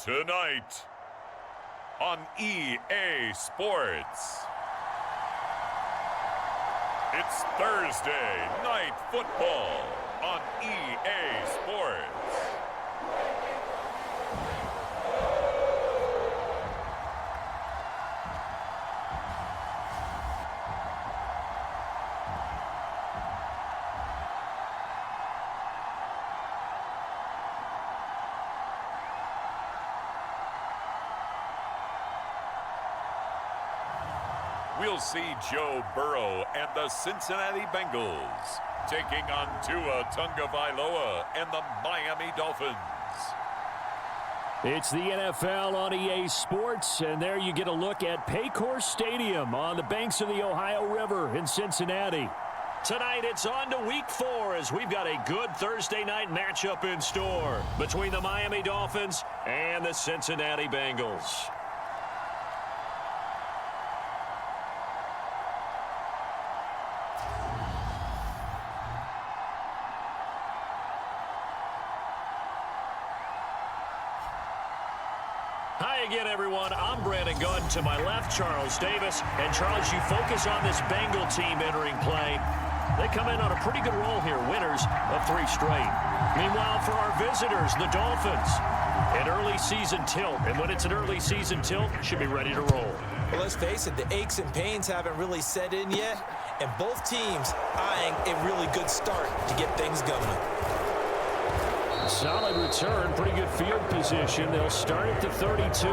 Tonight on EA Sports, it's Thursday Night Football on EA Sports. We'll see Joe Burrow and the Cincinnati Bengals taking on Tua Tagovailoa and the Miami Dolphins. It's the NFL on EA Sports, and there you get a look at Paycor Stadium on the banks of the Ohio River in Cincinnati. Tonight, it's on to Week 4 as we've got a good Thursday night matchup in store between the Miami Dolphins and the Cincinnati Bengals. Hi again, everyone. I'm Brandon Gunn. To my left, Charles Davis. And, Charles, you focus on this Bengal team entering play. They come in on a pretty good roll here, winners of 3 straight. Meanwhile, for our visitors, the Dolphins, an early season tilt. And when it's an early season tilt, should be ready to roll. Well, let's face it, the aches and pains haven't really set in yet. And both teams eyeing a really good start to get things going. Solid return, pretty good field position. They'll start at the 32.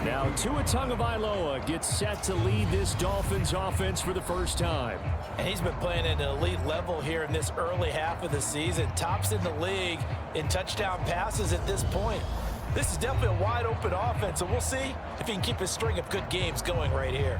Now Tua Tagovailoa gets set to lead this Dolphins offense for the first time. And he's been playing at an elite level here in this early half of the season. Tops in the league in touchdown passes at this point. This is definitely a wide open offense, and we'll see if he can keep his string of good games going right here.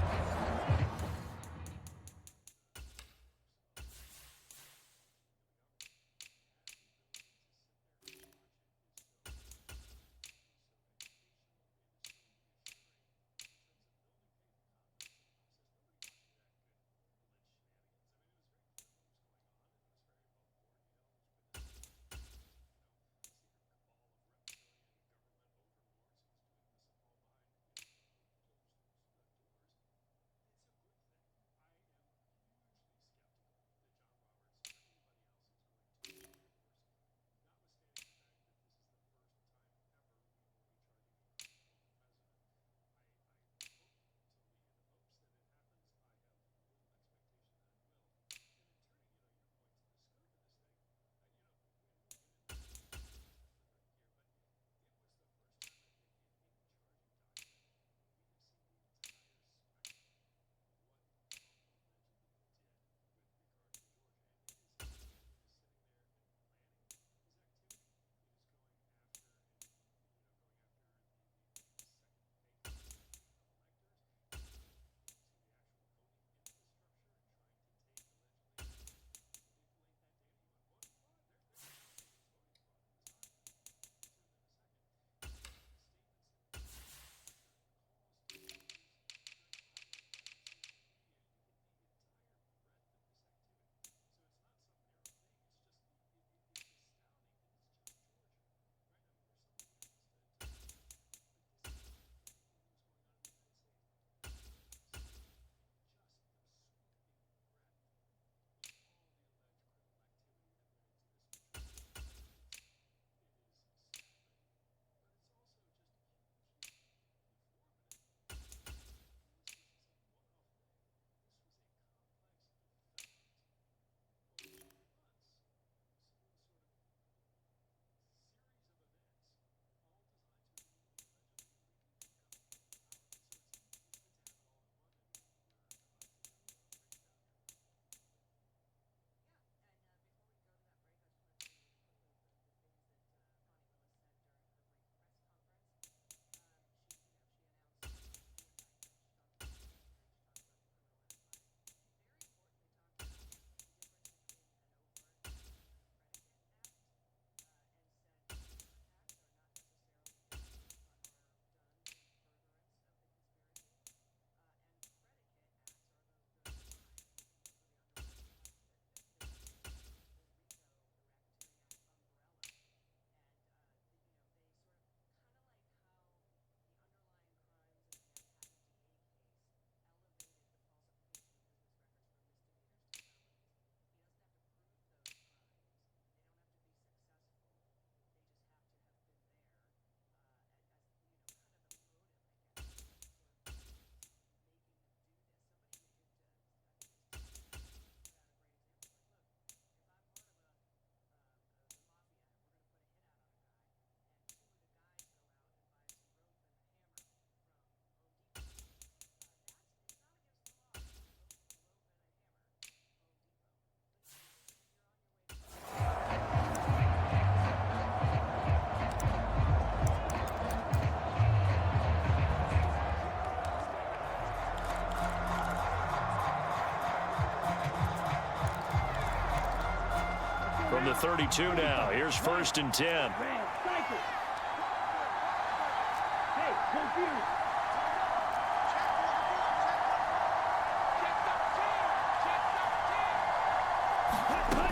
the 32 now. Here's 1st and 10.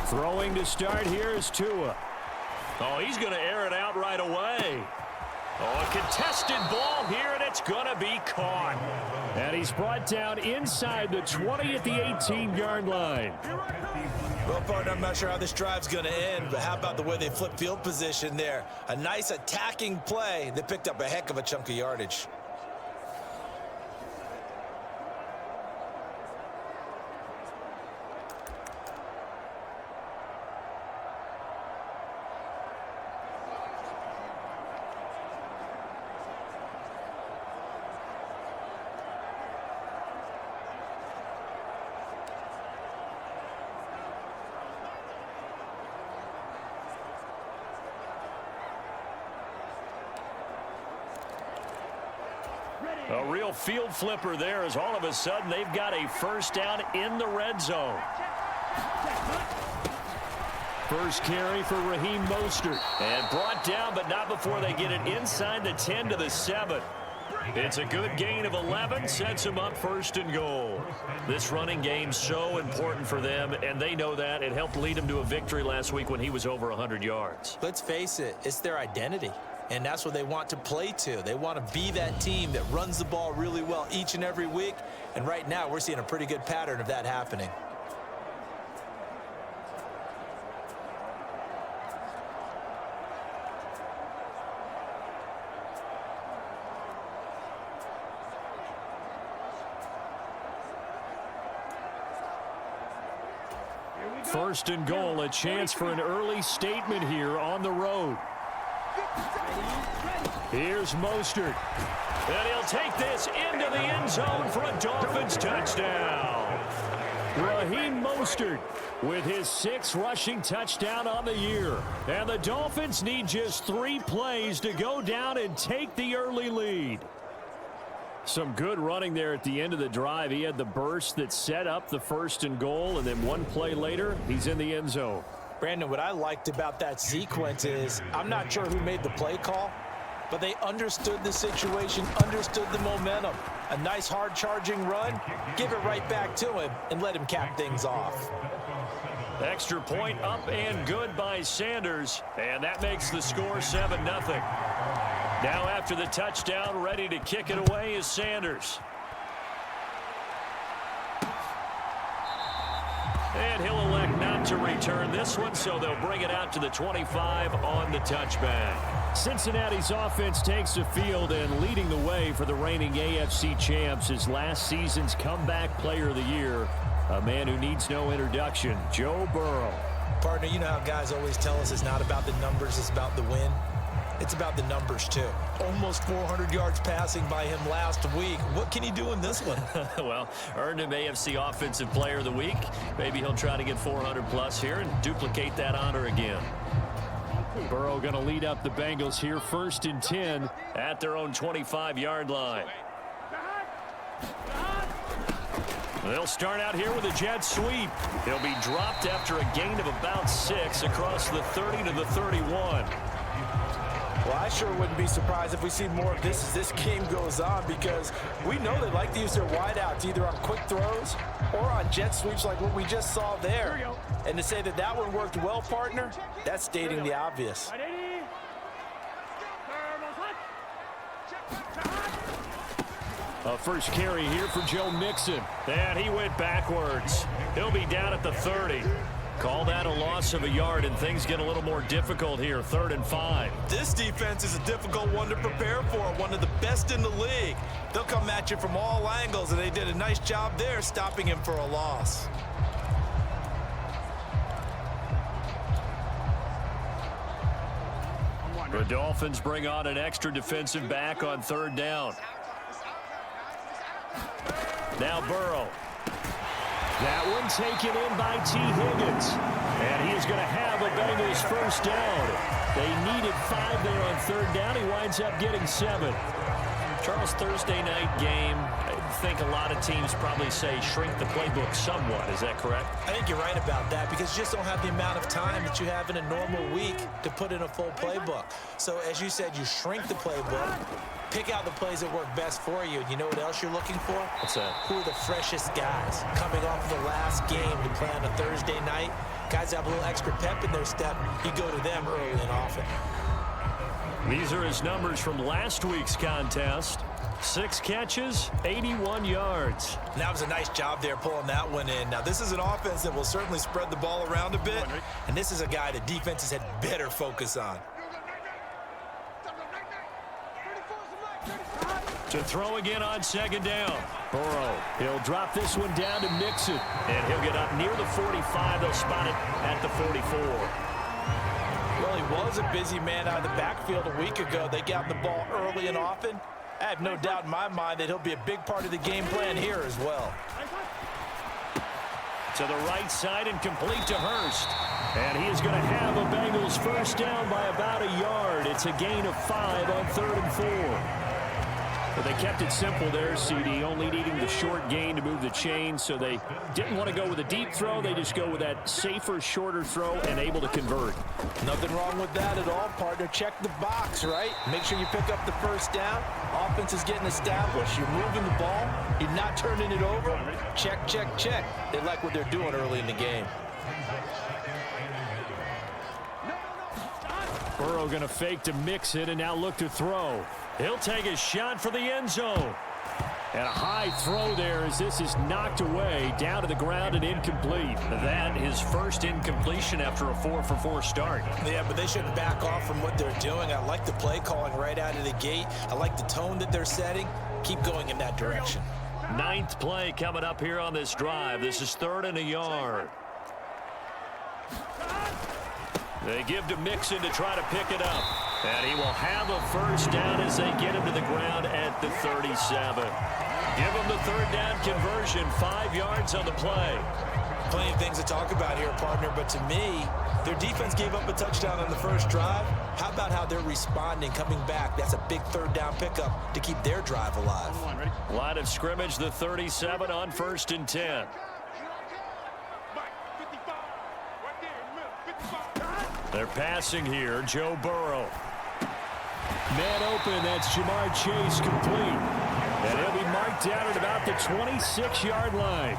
Throwing to start here is Tua. Oh, he's going to air it out right away. Oh, a contested ball here, and it's going to be caught. And he's brought down inside the 20 at the 18-yard line. Well, partner, I'm not sure how this drive's going to end, but how about the way they flip field position there? A nice attacking play that picked up a heck of a chunk of yardage. A real field flipper there as all of a sudden they've got a first down in the red zone. First carry for Raheem Mostert. And brought down, but not before they get it inside the 10 to the 7. It's a good gain of 11, sets them up 1st and goal. This running game's so important for them, and they know that. It helped lead them to a victory last week when he was over 100 yards. Let's face it, it's their identity. And that's what they want to play to. They want to be that team that runs the ball really well each and every week. And right now, we're seeing a pretty good pattern of that happening. First and goal, a chance for an early statement here on the road. Here's Mostert. And he'll take this into the end zone for a Dolphins touchdown. Raheem Mostert with his 6th rushing touchdown on the year. And the Dolphins need just 3 plays to go down and take the early lead. Some good running there at the end of the drive. He had the burst that set up the 1st and goal, and then 1 play later, he's in the end zone. Brandon, what I liked about that sequence is I'm not sure who made the play call, but they understood the situation, understood the momentum. A nice hard-charging run, give it right back to him, and let him cap things off. Extra point up and good by Sanders, and that makes the score 7-0. Now after the touchdown, ready to kick it away is Sanders. And he'll elect not to return this one, so they'll bring it out to the 25 on the touchback. Cincinnati's offense takes the field, and leading the way for the reigning AFC champs is last season's comeback player of the year, a man who needs no introduction, Joe Burrow. Partner, you know how guys always tell us it's not about the numbers, it's about the win. It's about the numbers, too. Almost 400 yards passing by him last week. What can he do in this one? Well, earned him AFC Offensive Player of the Week. Maybe he'll try to get 400-plus here and duplicate that honor again. Burrow going to lead up the Bengals here, 1st and 10 at their own 25-yard line. They'll start out here with a jet sweep. He'll be dropped after a gain of about 6 across the 30 to the 31. Well, I sure wouldn't be surprised if we see more of this as this game goes on, because we know they like to use their wideouts either on quick throws or on jet sweeps like what we just saw there. And to say that that one worked well, partner, that's stating the obvious. A first carry here for Joe Mixon. And he went backwards. He'll be down at the 30. Call that a loss of a yard, and things get a little more difficult here, 3rd and 5. This defense is a difficult one to prepare for, one of the best in the league. They'll come at you from all angles, and they did a nice job there stopping him for a loss. The Dolphins bring on an extra defensive back on 3rd down. Now Burrow. That one taken in by T. Higgins. And he is going to have a Bengals first down. They needed 5 there on 3rd down. He winds up getting 7. Charles, Thursday night game, I think a lot of teams probably say shrink the playbook somewhat. Is that correct? I think you're right about that because you just don't have the amount of time that you have in a normal week to put in a full playbook. So as you said, you shrink the playbook, pick out the plays that work best for you. And you know what else you're looking for? What's that? Who are the freshest guys coming off the last game to play on a Thursday night? Guys that have a little extra pep in their step, you go to them early and often. These are his numbers from last week's contest. 6 catches, 81 yards. And that was a nice job there pulling that one in. Now, this is an offense that will certainly spread the ball around a bit, and this is a guy that defenses had better focus on. To throw again on second down. Burrow, he'll drop this one down to Mixon, and he'll get up near the 45. They'll spot it at the 44. Well, he was a busy man out of the backfield a week ago. They got the ball early and often. I have no doubt in my mind that he'll be a big part of the game plan here as well. To the right side and complete to Hurst. And he is going to have a Bengals first down by about a yard. It's a gain of 5 on 3rd and 4. But they kept it simple there, CD, only needing the short gain to move the chain, so they didn't want to go with a deep throw. They just go with that safer, shorter throw and able to convert. Nothing wrong with that at all, partner. Check the box, right? Make sure you pick up the first down. Offense is getting established. You're moving the ball. You're not turning it over. Check, check, check. They like what they're doing early in the game. Burrow going to fake to mix it and now look to throw. He'll take a shot for the end zone. And a high throw there as this is knocked away down to the ground and incomplete. That his first incompletion after a 4-for-4 start. Yeah, but they shouldn't back off from what they're doing. I like the play calling right out of the gate. I like the tone that they're setting. Keep going in that direction. 9th play coming up here on this drive. This is 3rd and a yard. They give to Mixon to try to pick it up. And he will have a first down as they get him to the ground at the 37. Give him the 3rd down conversion, 5 yards on the play. Plenty of things to talk about here, partner, but to me, their defense gave up a touchdown on the first drive. How about how they're responding, coming back? That's a big 3rd down pickup to keep their drive alive. Line of scrimmage, the 37 on 1st and 10. They're passing here, Joe Burrow. Man open, that's Jamar Chase complete. And he'll be marked down at about the 26-yard line.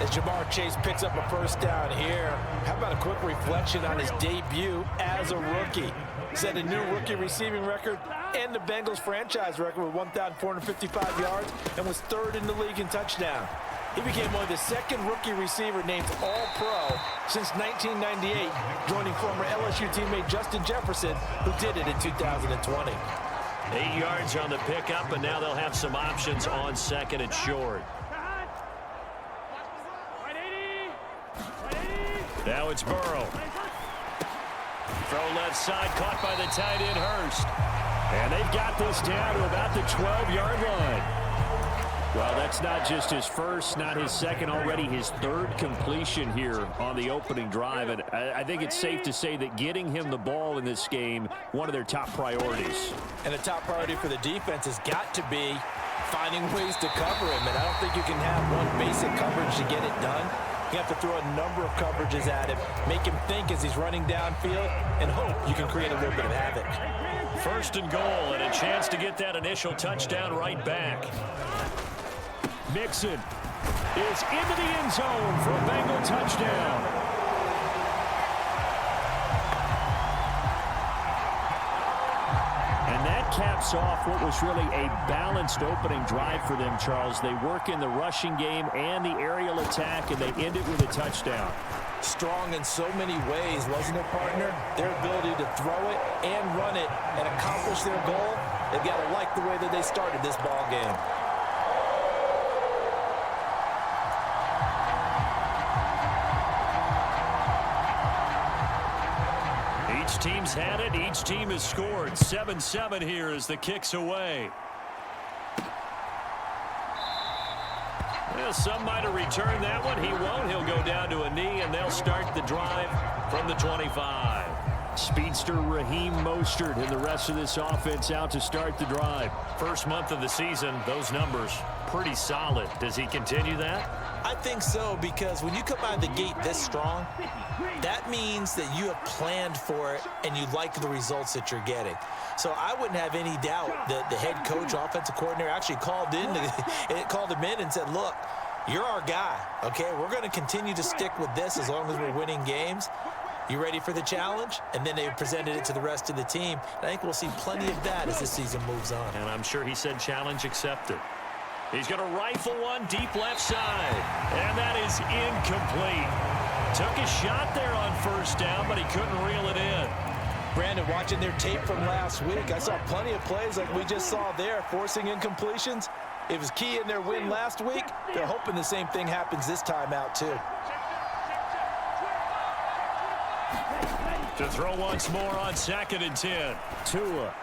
As Jamar Chase picks up a first down here, how about a quick reflection on his debut as a rookie? Set a new rookie receiving record and the Bengals franchise record with 1,455 yards and was 3rd in the league in touchdown. He became only the 2nd rookie receiver named All-Pro since 1998, joining former LSU teammate Justin Jefferson, who did it in 2020. 8 yards on the pickup, and now they'll have some options on 2nd and short. Now it's Burrow. Throw left side, caught by the tight end Hurst. And they've got this down to about the 12-yard line. Well, that's not just his first, not his second, already his 3rd completion here on the opening drive. And I think it's safe to say that getting him the ball in this game, one of their top priorities. And the top priority for the defense has got to be finding ways to cover him. And I don't think you can have one basic coverage to get it done. You have to throw a number of coverages at him, make him think as he's running downfield, and hope you can create a little bit of havoc. 1st and goal, and a chance to get that initial touchdown right back. Mixon is into the end zone for a Bengal touchdown. And that caps off what was really a balanced opening drive for them, Charles. They work in the rushing game and the aerial attack, and they end it with a touchdown. Strong in so many ways, wasn't it, partner? Their ability to throw it and run it and accomplish their goal, they've got to like the way that they started this ball game. Each team's had it. Each team has scored. 7-7 here as the kick's away. Well, some might have returned that one. He won't. He'll go down to a knee, and they'll start the drive from the 25. Speedster Raheem Mostert and the rest of this offense out to start the drive. First month of the season, those numbers pretty solid. Does he continue that? I think so, because when you come out of the gate this strong, that means that you have planned for it and you like the results that you're getting. So I wouldn't have any doubt that the head coach, offensive coordinator, actually called him in and said, look, you're our guy, okay? We're going to continue to stick with this as long as we're winning games. You ready for the challenge? And then they presented it to the rest of the team. And I think we'll see plenty of that as the season moves on. And I'm sure he said challenge accepted. He's going to rifle one deep left side. And that is incomplete. Took a shot there on first down, but he couldn't reel it in. Brandon, watching their tape from last week, I saw plenty of plays like we just saw there, forcing incompletions. It was key in their win last week. They're hoping the same thing happens this time out, too. To throw once more on 2nd and 10. Tua.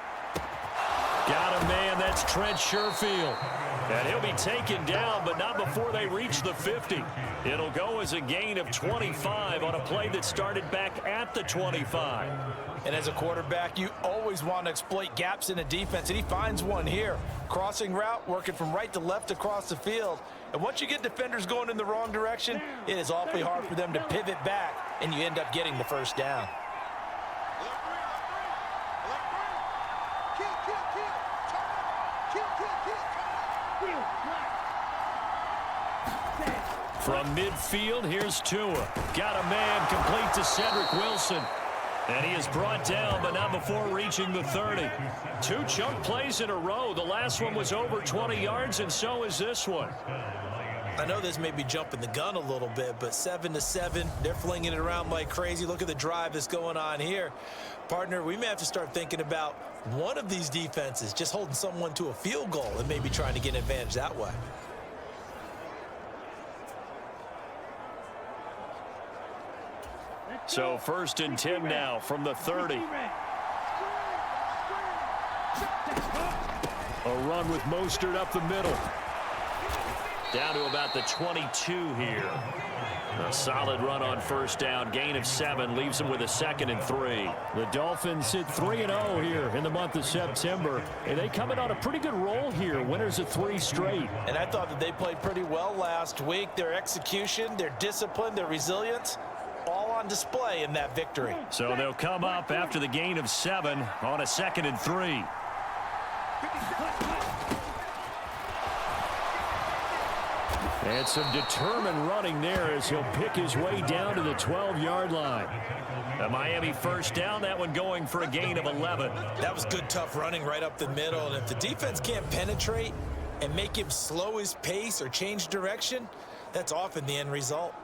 Got a man, that's Trent Sherfield. And he'll be taken down, but not before they reach the 50. It'll go as a gain of 25 on a play that started back at the 25. And as a quarterback, you always want to exploit gaps in a defense, and he finds one here. Crossing route, working from right to left across the field. And once you get defenders going in the wrong direction, it is awfully hard for them to pivot back, and you end up getting the first down. From midfield, here's Tua. Got a man, complete to Cedric Wilson. And he is brought down, but not before reaching the 30. 2 chunk plays in a row. The last one was over 20 yards, and so is this one. I know this may be jumping the gun a little bit, but 7-7, they're flinging it around like crazy. Look at the drive that's going on here. Partner, we may have to start thinking about one of these defenses just holding someone to a field goal and maybe trying to get an advantage that way. So 1st and 10 now from the 30. A run with Mostert up the middle. Down to about the 22 here. A solid run on first down. Gain of 7 leaves them with a 2nd and 3. The Dolphins sit 3-0 here in the month of September. And they come in on a pretty good roll here. Winners of 3 straight. And I thought that they played pretty well last week. Their execution, their discipline, their resilience, all on display in that victory. So they'll come up after the gain of 7 on a 2nd and 3. And some determined running there as he'll pick his way down to the 12-yard line. A Miami first down, that one going for a gain of 11. That was good, tough running right up the middle. And if the defense can't penetrate and make him slow his pace or change direction, that's often the end result.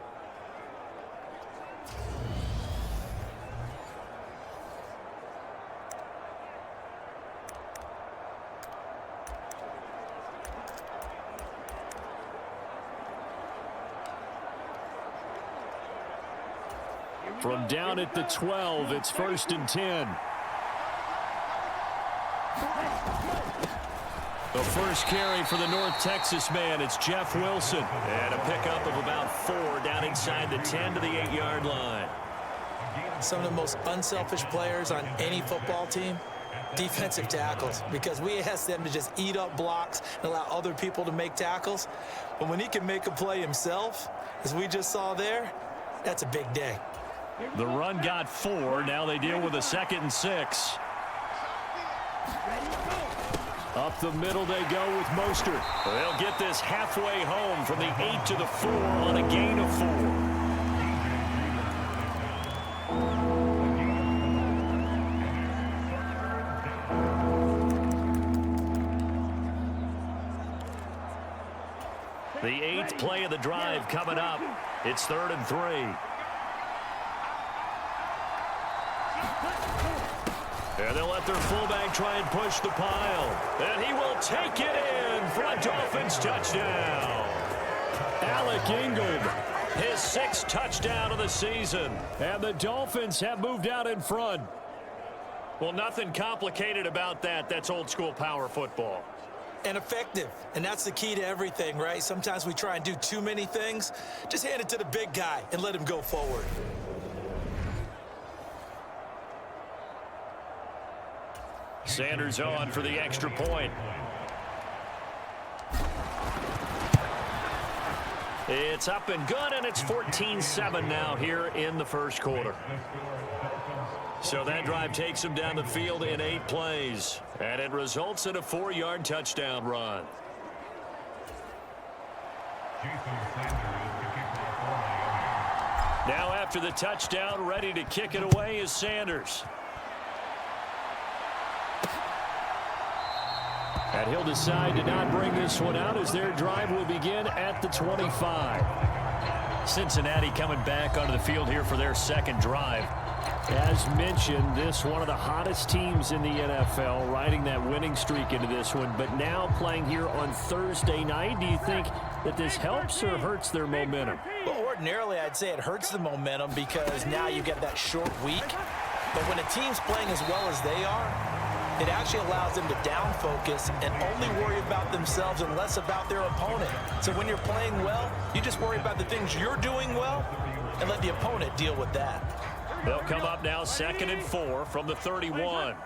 From down at the 12, it's 1st and 10. The first carry for the North Texas man, it's Jeff Wilson. And a pickup of about 4 down inside the 10 to the 8-yard line. Some of the most unselfish players on any football team, defensive tackles, because we ask them to just eat up blocks and allow other people to make tackles. But when he can make a play himself, as we just saw there, that's a big day. The run got 4. Now they deal with a 2nd and 6. Up the middle they go with Mostert. They'll get this halfway home from the 8 to the 4 on a gain of 4. The 8th play of the drive coming up. It's 3rd and 3. And they'll let their fullback try and push the pile. And he will take it in for a Dolphins touchdown. Alec Ingold, his 6th touchdown of the season. And the Dolphins have moved out in front. Well, nothing complicated about that. That's old school power football. And effective. And that's the key to everything, right? Sometimes we try and do too many things. Just hand it to the big guy and let him go forward. Sanders on for the extra point. It's up and good, and it's 14-7 now here in the first quarter. So that drive takes them down the field in 8 plays, and it results in a 4-yard touchdown run. Now after the touchdown, ready to kick it away is Sanders. And he'll decide to not bring this one out as their drive will begin at the 25. Cincinnati coming back onto the field here for their second drive. As mentioned, this one of the hottest teams in the NFL, riding that winning streak into this one, but now playing here on Thursday night. Do you think that this helps or hurts their momentum? Well, ordinarily, I'd say it hurts the momentum because now you get that short week. But when a team's playing as well as they are, it actually allows them to down focus and only worry about themselves and less about their opponent. So when you're playing well, you just worry about the things you're doing well and let the opponent deal with that. They'll come up now 2nd and 4 from the 31.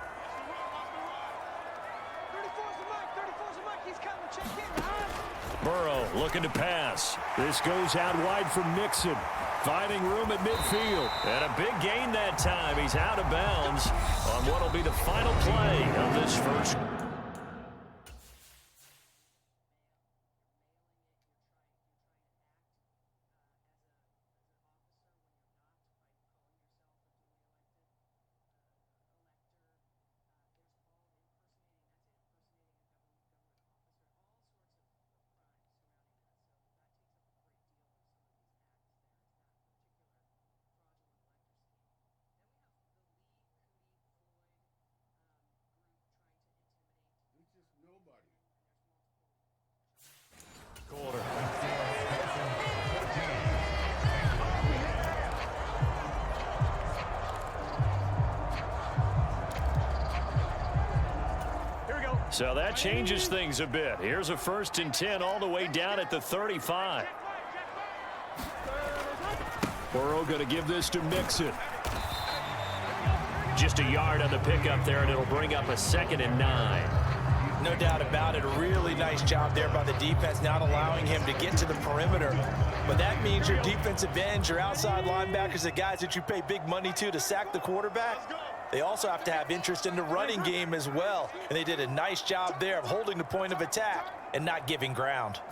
Burrow looking to pass. This goes out wide for Mixon. Finding room at midfield. And a big gain that time. He's out of bounds on what will be the final play of this first. So that changes things a bit. Here's a 1st and 10 all the way down at the 35. Burrow going to give this to Mixon. Just a yard on the pickup there, and it'll bring up a 2nd and 9. No doubt about it. A really nice job there by the defense, not allowing him to get to the perimeter. But that means your defensive ends, your outside linebackers, the guys that you pay big money to sack the quarterback, they also have to have interest in the running game as well. And they did a nice job there of holding the point of attack and not giving ground.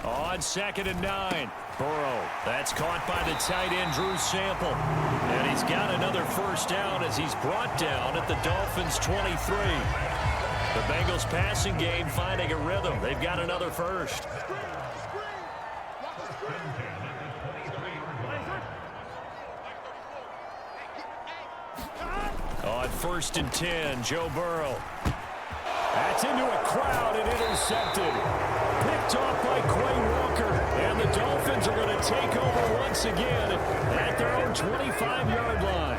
On 2nd and 9. Burrow, that's caught by the tight end, Drew Sample. And he's got another first down as he's brought down at the Dolphins' 23. The Bengals passing game finding a rhythm. They've got another first. On 1st and 10, Joe Burrow. That's into a crowd and intercepted. Picked off by Quay Walker. And the Dolphins are going to take over once again at their own 25-yard line.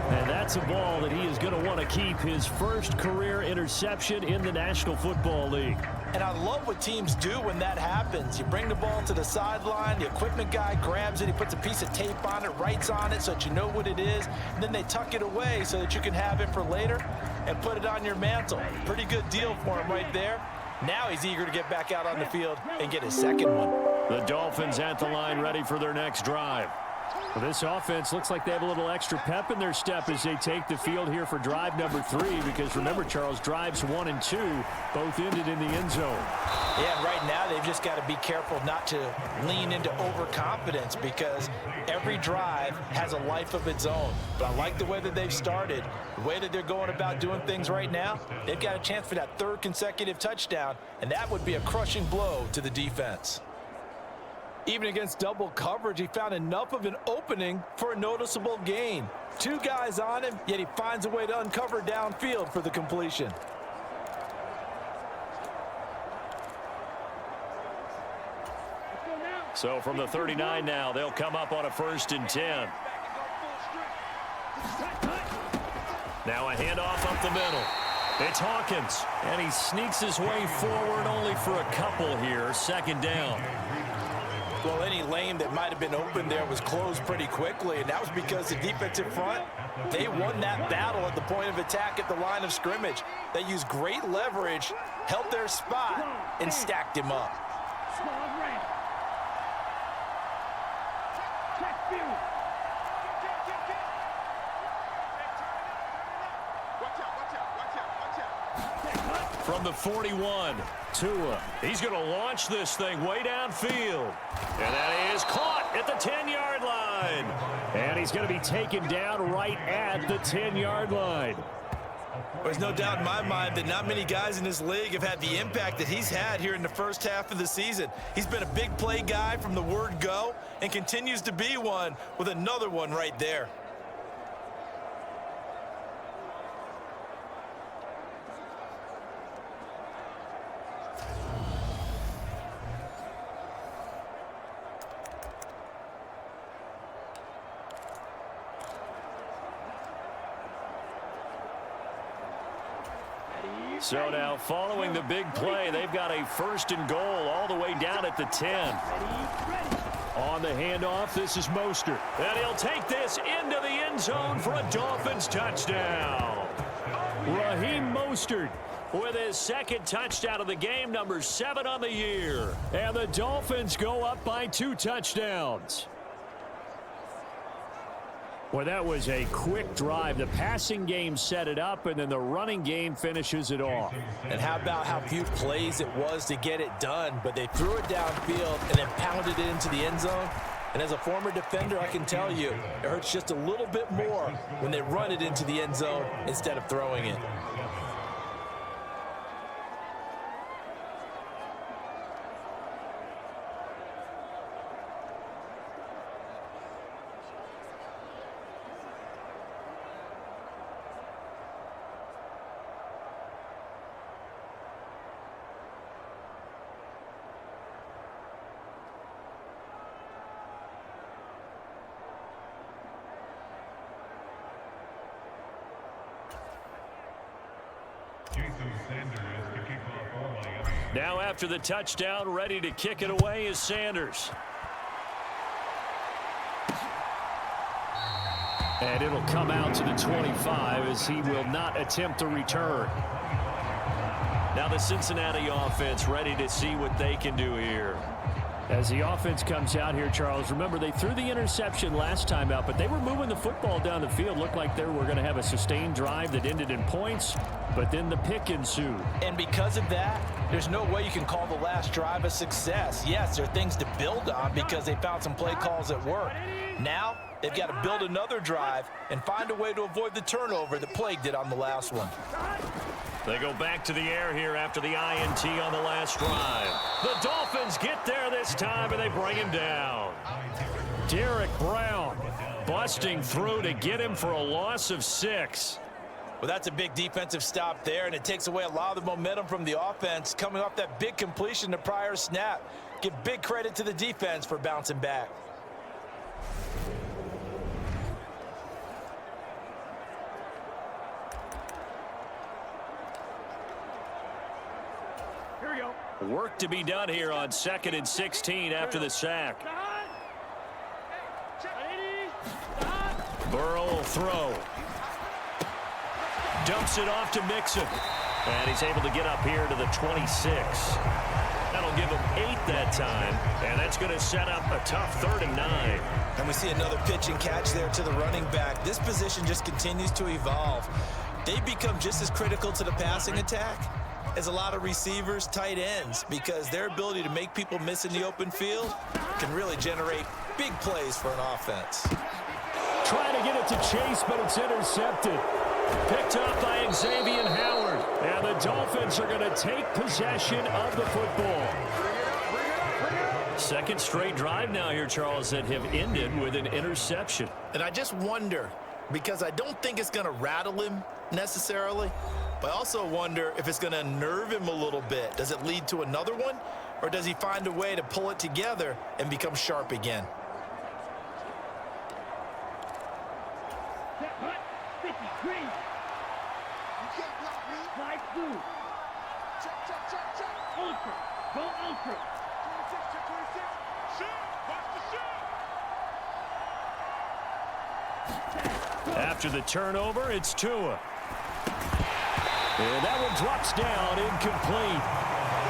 And that's a ball that he is going to want to keep, his first career interception in the National Football League. And I love what teams do when that happens. You bring the ball to the sideline, the equipment guy grabs it, he puts a piece of tape on it, writes on it so that you know what it is, and then they tuck it away so that you can have it for later and put it on your mantle. Pretty good deal for him right there. Now he's eager to get back out on the field and get his second one. The Dolphins at the line ready for their next drive. Well, this offense looks like they have a little extra pep in their step as they take the field here for drive number 3, because remember, Charles, drives 1 and 2 both ended in the end zone. Yeah, right now they've just got to be careful not to lean into overconfidence, because every drive has a life of its own. But I like the way that they've started, the way that they're going about doing things right now. They've got a chance for that 3rd consecutive touchdown, and that would be a crushing blow to the defense. Even against double coverage, he found enough of an opening for a noticeable gain. 2 guys on him, yet he finds a way to uncover downfield for the completion. So from the 39 now, they'll come up on a 1st and 10. Now a handoff up the middle. It's Hawkins, and he sneaks his way forward only for a couple here. 2nd down. Well, any lane that might have been open there was closed pretty quickly, and that was because the defensive front, they won that battle at the point of attack at the line of scrimmage. They used great leverage, held their spot, and stacked him up. From the 41, Tua. He's going to launch this thing way downfield. And that is caught at the 10-yard line. And he's going to be taken down right at the 10-yard line. There's no doubt in my mind that not many guys in this league have had the impact that he's had here in the first half of the season. He's been a big play guy from the word go and continues to be one with another one right there. So now, following the big play, they've got a 1st and goal all the way down at the 10. On the handoff, this is Mostert. And he'll take this into the end zone for a Dolphins touchdown. Raheem Mostert with his 2nd touchdown of the game, number 7 on the year. And the Dolphins go up by 2 touchdowns. Well, that was a quick drive. The passing game set it up, and then the running game finishes it off. And how about how few plays it was to get it done, but they threw it downfield and then pounded it into the end zone. And as a former defender, I can tell you, it hurts just a little bit more when they run it into the end zone instead of throwing it. Now after the touchdown, ready to kick it away is Sanders. And it'll come out to the 25 as he will not attempt a return. Now the Cincinnati offense ready to see what they can do here. As the offense comes out here, Charles, remember they threw the interception last time out, but they were moving the football down the field. Looked like they were going to have a sustained drive that ended in points, but then the pick ensued. And because of that, there's no way you can call the last drive a success. Yes, there are things to build on because they found some play calls that work. Now, they've got to build another drive and find a way to avoid the turnover that plagued it on the last one. They go back to the air here after the INT on the last drive. The Dolphins get there this time, and they bring him down. Derek Brown busting through to get him for a loss of 6. Well, that's a big defensive stop there, and it takes away a lot of the momentum from the offense coming off that big completion the prior snap. Give big credit to the defense for bouncing back. Work to be done here on 2nd and 16 after the sack. Burrow will throw. Dumps it off to Mixon. And he's able to get up here to the 26. That'll give him 8 that time. And that's going to set up a tough 3rd and 9. And we see another pitch and catch there to the running back. This position just continues to evolve. They become just as critical to the passing attack as a lot of receivers, tight ends, because their ability to make people miss in the open field can really generate big plays for an offense. Trying to get it to Chase, but it's intercepted. Picked up by Xavier Howard. And the Dolphins are going to take possession of the football. 2nd straight drive now here, Charles, that have ended with an interception. And I just wonder, because I don't think it's going to rattle him necessarily, but I also wonder if it's going to unnerve him a little bit. Does it lead to another one, or does he find a way to pull it together and become sharp again? After the turnover, it's Tua. And that one drops down, incomplete.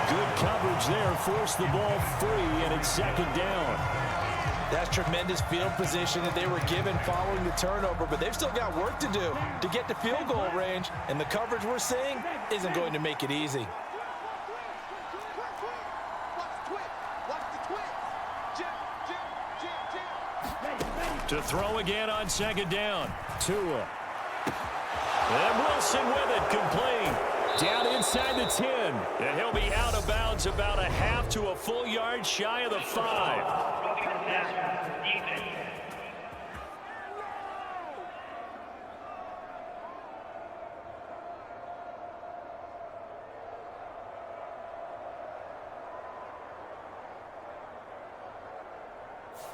Good coverage there, forced the ball free, and it's second down. That's tremendous field position that they were given following the turnover, but they've still got work to do to get to field goal range, and the coverage we're seeing isn't going to make it easy. To throw again on second down. Tua. And Wilson with it, complete. Down inside the 10. And he'll be out of bounds about a half to a full yard shy of the 5.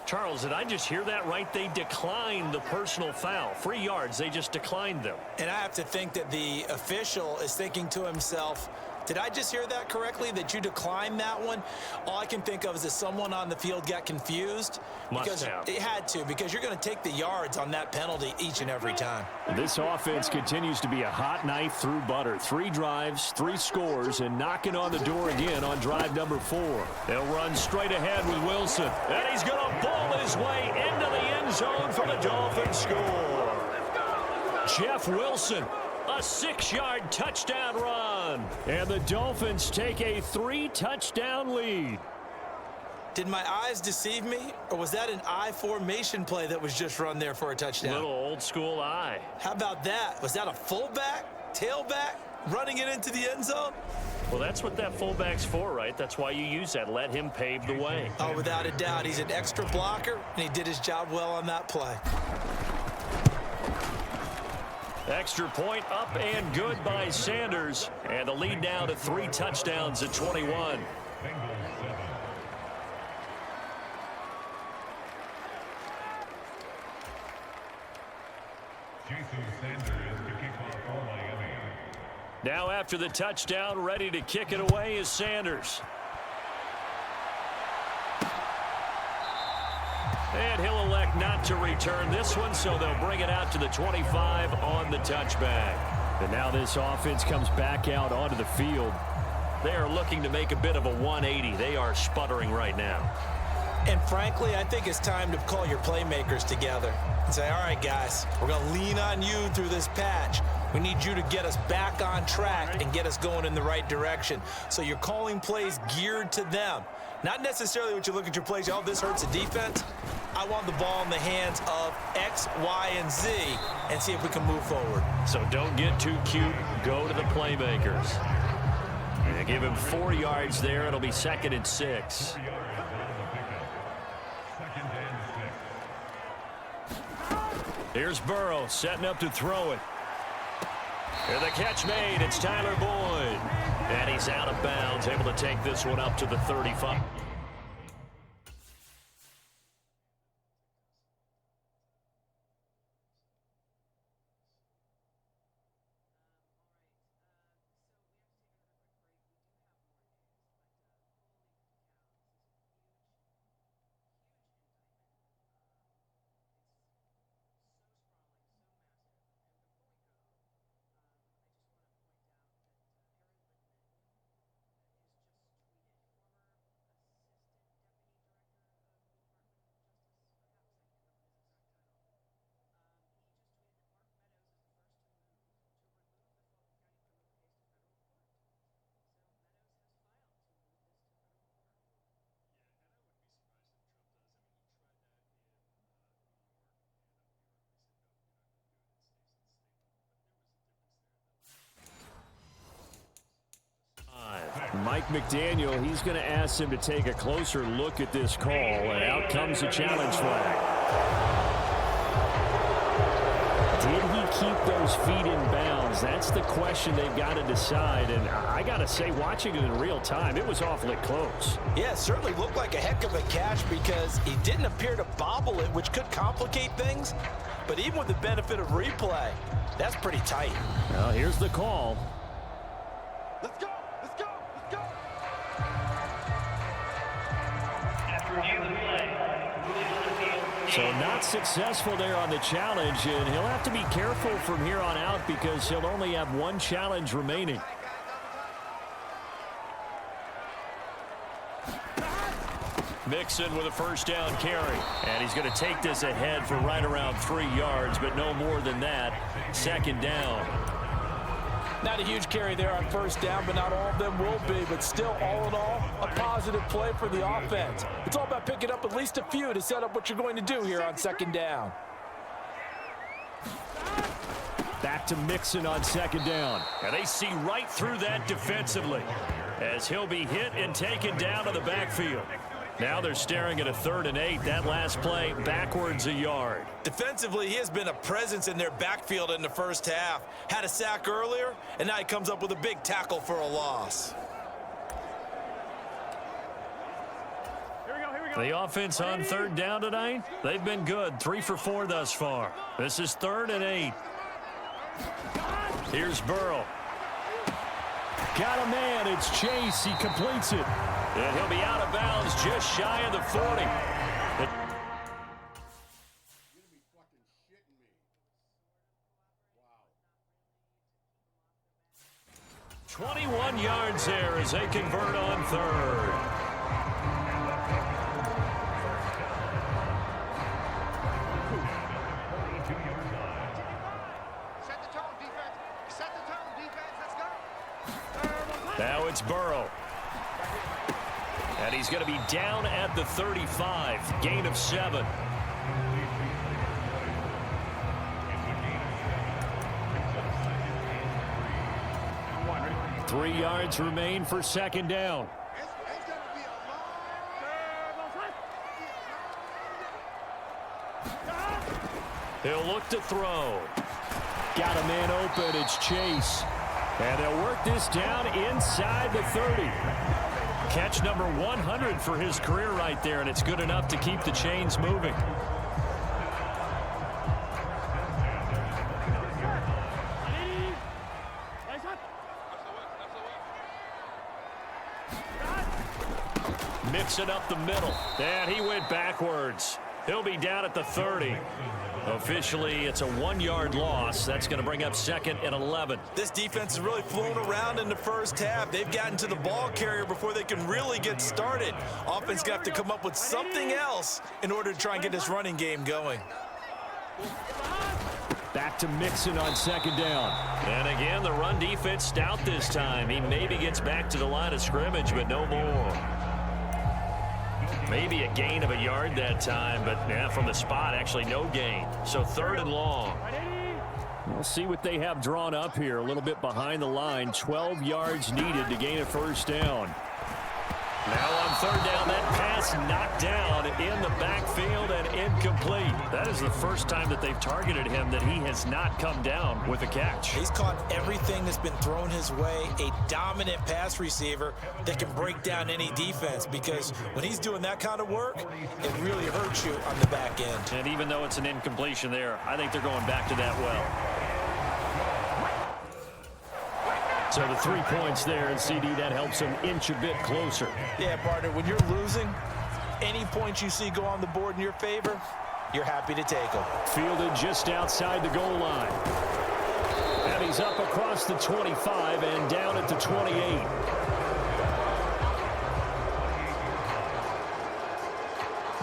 Charles, did I just hear that right? They declined the personal foul. 3 yards, they just declined them. And I have to think that the official is thinking to himself, did I just hear that correctly, that you declined that one? All I can think of is that someone on the field got confused. Must have. It had to, because you're going to take the yards on that penalty each and every time. This offense continues to be a hot knife through butter. 3 drives, 3 scores, and knocking on the door again on drive number 4. They'll run straight ahead with Wilson. And he's going to ball his way into the end zone for the Dolphins score. Jeff Wilson. A 6-yard touchdown run. And the Dolphins take a 3-touchdown lead. Did my eyes deceive me, or was that an I formation play that was just run there for a touchdown? Little old school eye. How about that? Was that a fullback, tailback, running it into the end zone? Well, that's what that fullback's for, right? That's why you use that. Let him pave the way. Oh, without a doubt. He's an extra blocker, and he did his job well on that play. Extra point up and good by Sanders. And the lead now to 3 touchdowns at 21. Now after the touchdown, ready to kick it away is Sanders. And he'll elect not to return this one, so they'll bring it out to the 25 on the touchback. And now this offense comes back out onto the field. They are looking to make a bit of a 180. They are sputtering right now. And frankly, I think it's time to call your playmakers together and say, all right, guys, we're going to lean on you through this patch. We need you to get us back on track and get us going in the right direction. So you're calling plays geared to them. Not necessarily what you look at your plays, oh, this hurts the defense. I want the ball in the hands of X, Y, and Z and see if we can move forward. So don't get too cute. Go to the playmakers. And they give him 4 yards there. It'll be 2nd and 6. Here's Burrow setting up to throw it. And the catch made. It's Tyler Boyd. And he's out of bounds, able to take this one up to the 35. Mike McDaniel, he's going to ask him to take a closer look at this call, and out comes the challenge flag. Did he keep those feet in bounds? That's the question they've got to decide, and I got to say, watching it in real time, it was awfully close. Yeah, it certainly looked like a heck of a catch because he didn't appear to bobble it, which could complicate things, but even with the benefit of replay, that's pretty tight. Well, here's the call. Let's go! Let's go! Let's go! So not successful there on the challenge, and he'll have to be careful from here on out because he'll only have one challenge remaining. Mixon with a first down carry, and he's going to take this ahead for right around 3 yards, but no more than that. Second down. Not a huge carry there on first down, but not all of them will be. But still, all in all, a positive play for the offense. It's all about picking up at least a few to set up what you're going to do here on second down. Back to Mixon on second down. And they see right through that defensively as he'll be hit and taken down to the backfield. Now they're staring at a 3rd and 8. That last play backwards a yard. Defensively, he has been a presence in their backfield in the first half. Had a sack earlier, and now he comes up with a big tackle for a loss. The offense on 3rd down tonight, they've been good. 3 for 4 thus far. This is 3rd and 8. Here's Burrow. Got a man. It's Chase. He completes it. And he'll be out of bounds just shy of the 40. 21 yards there as they convert on 3rd. Now it's Burrow. And he's going to be down at the 35. Gain of 7. Three yards remain for second down. He'll look to throw. Got a man open. It's Chase. And they'll work this down inside the 30. Catch number 100 for his career right there, and it's good enough to keep the chains moving. Mixing up the middle, and he went backwards. He'll be down at the 30. Officially, it's a 1-yard loss. That's going to bring up 2nd and 11. This defense has really flown around in the first half. They've gotten to the ball carrier before they can really get started. Offense got to come up with something else in order to try and get this running game going. Back to Mixon on second down. And again, the run defense stout this time. He maybe gets back to the line of scrimmage, but no more. Maybe a gain of a yard that time, but yeah, from the spot, actually no gain. So 3rd and long. We'll see what they have drawn up here. A little bit behind the line. 12 yards needed to gain a first down. Now on 3rd down, that pass knocked down in the backfield and incomplete. That is the first time that they've targeted him that he has not come down with a catch. He's caught everything that's been thrown his way. A dominant pass receiver that can break down any defense, because when he's doing that kind of work, it really hurts you on the back end. And even though it's an incompletion there, I think they're going back to that well. So the 3 points there, and CD, that helps them inch a bit closer. Yeah, partner, when you're losing, any points you see go on the board in your favor, you're happy to take them. Fielded just outside the goal line. And he's up across the 25 and down at the 28.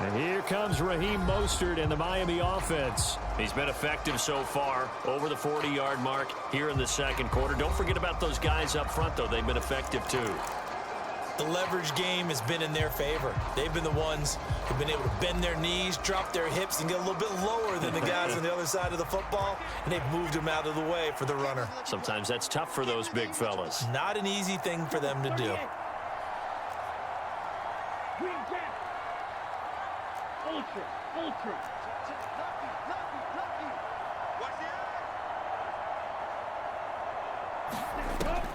And here comes Raheem Mostert in the Miami offense. He's been effective so far, over the 40-yard mark here in the second quarter. Don't forget about those guys up front, though. They've been effective, too. The leverage game has been in their favor. They've been the ones who've been able to bend their knees, drop their hips, and get a little bit lower than the guys on the other side of the football, and they've moved them out of the way for the runner. Sometimes that's tough for those big fellas. Not an easy thing for them to do.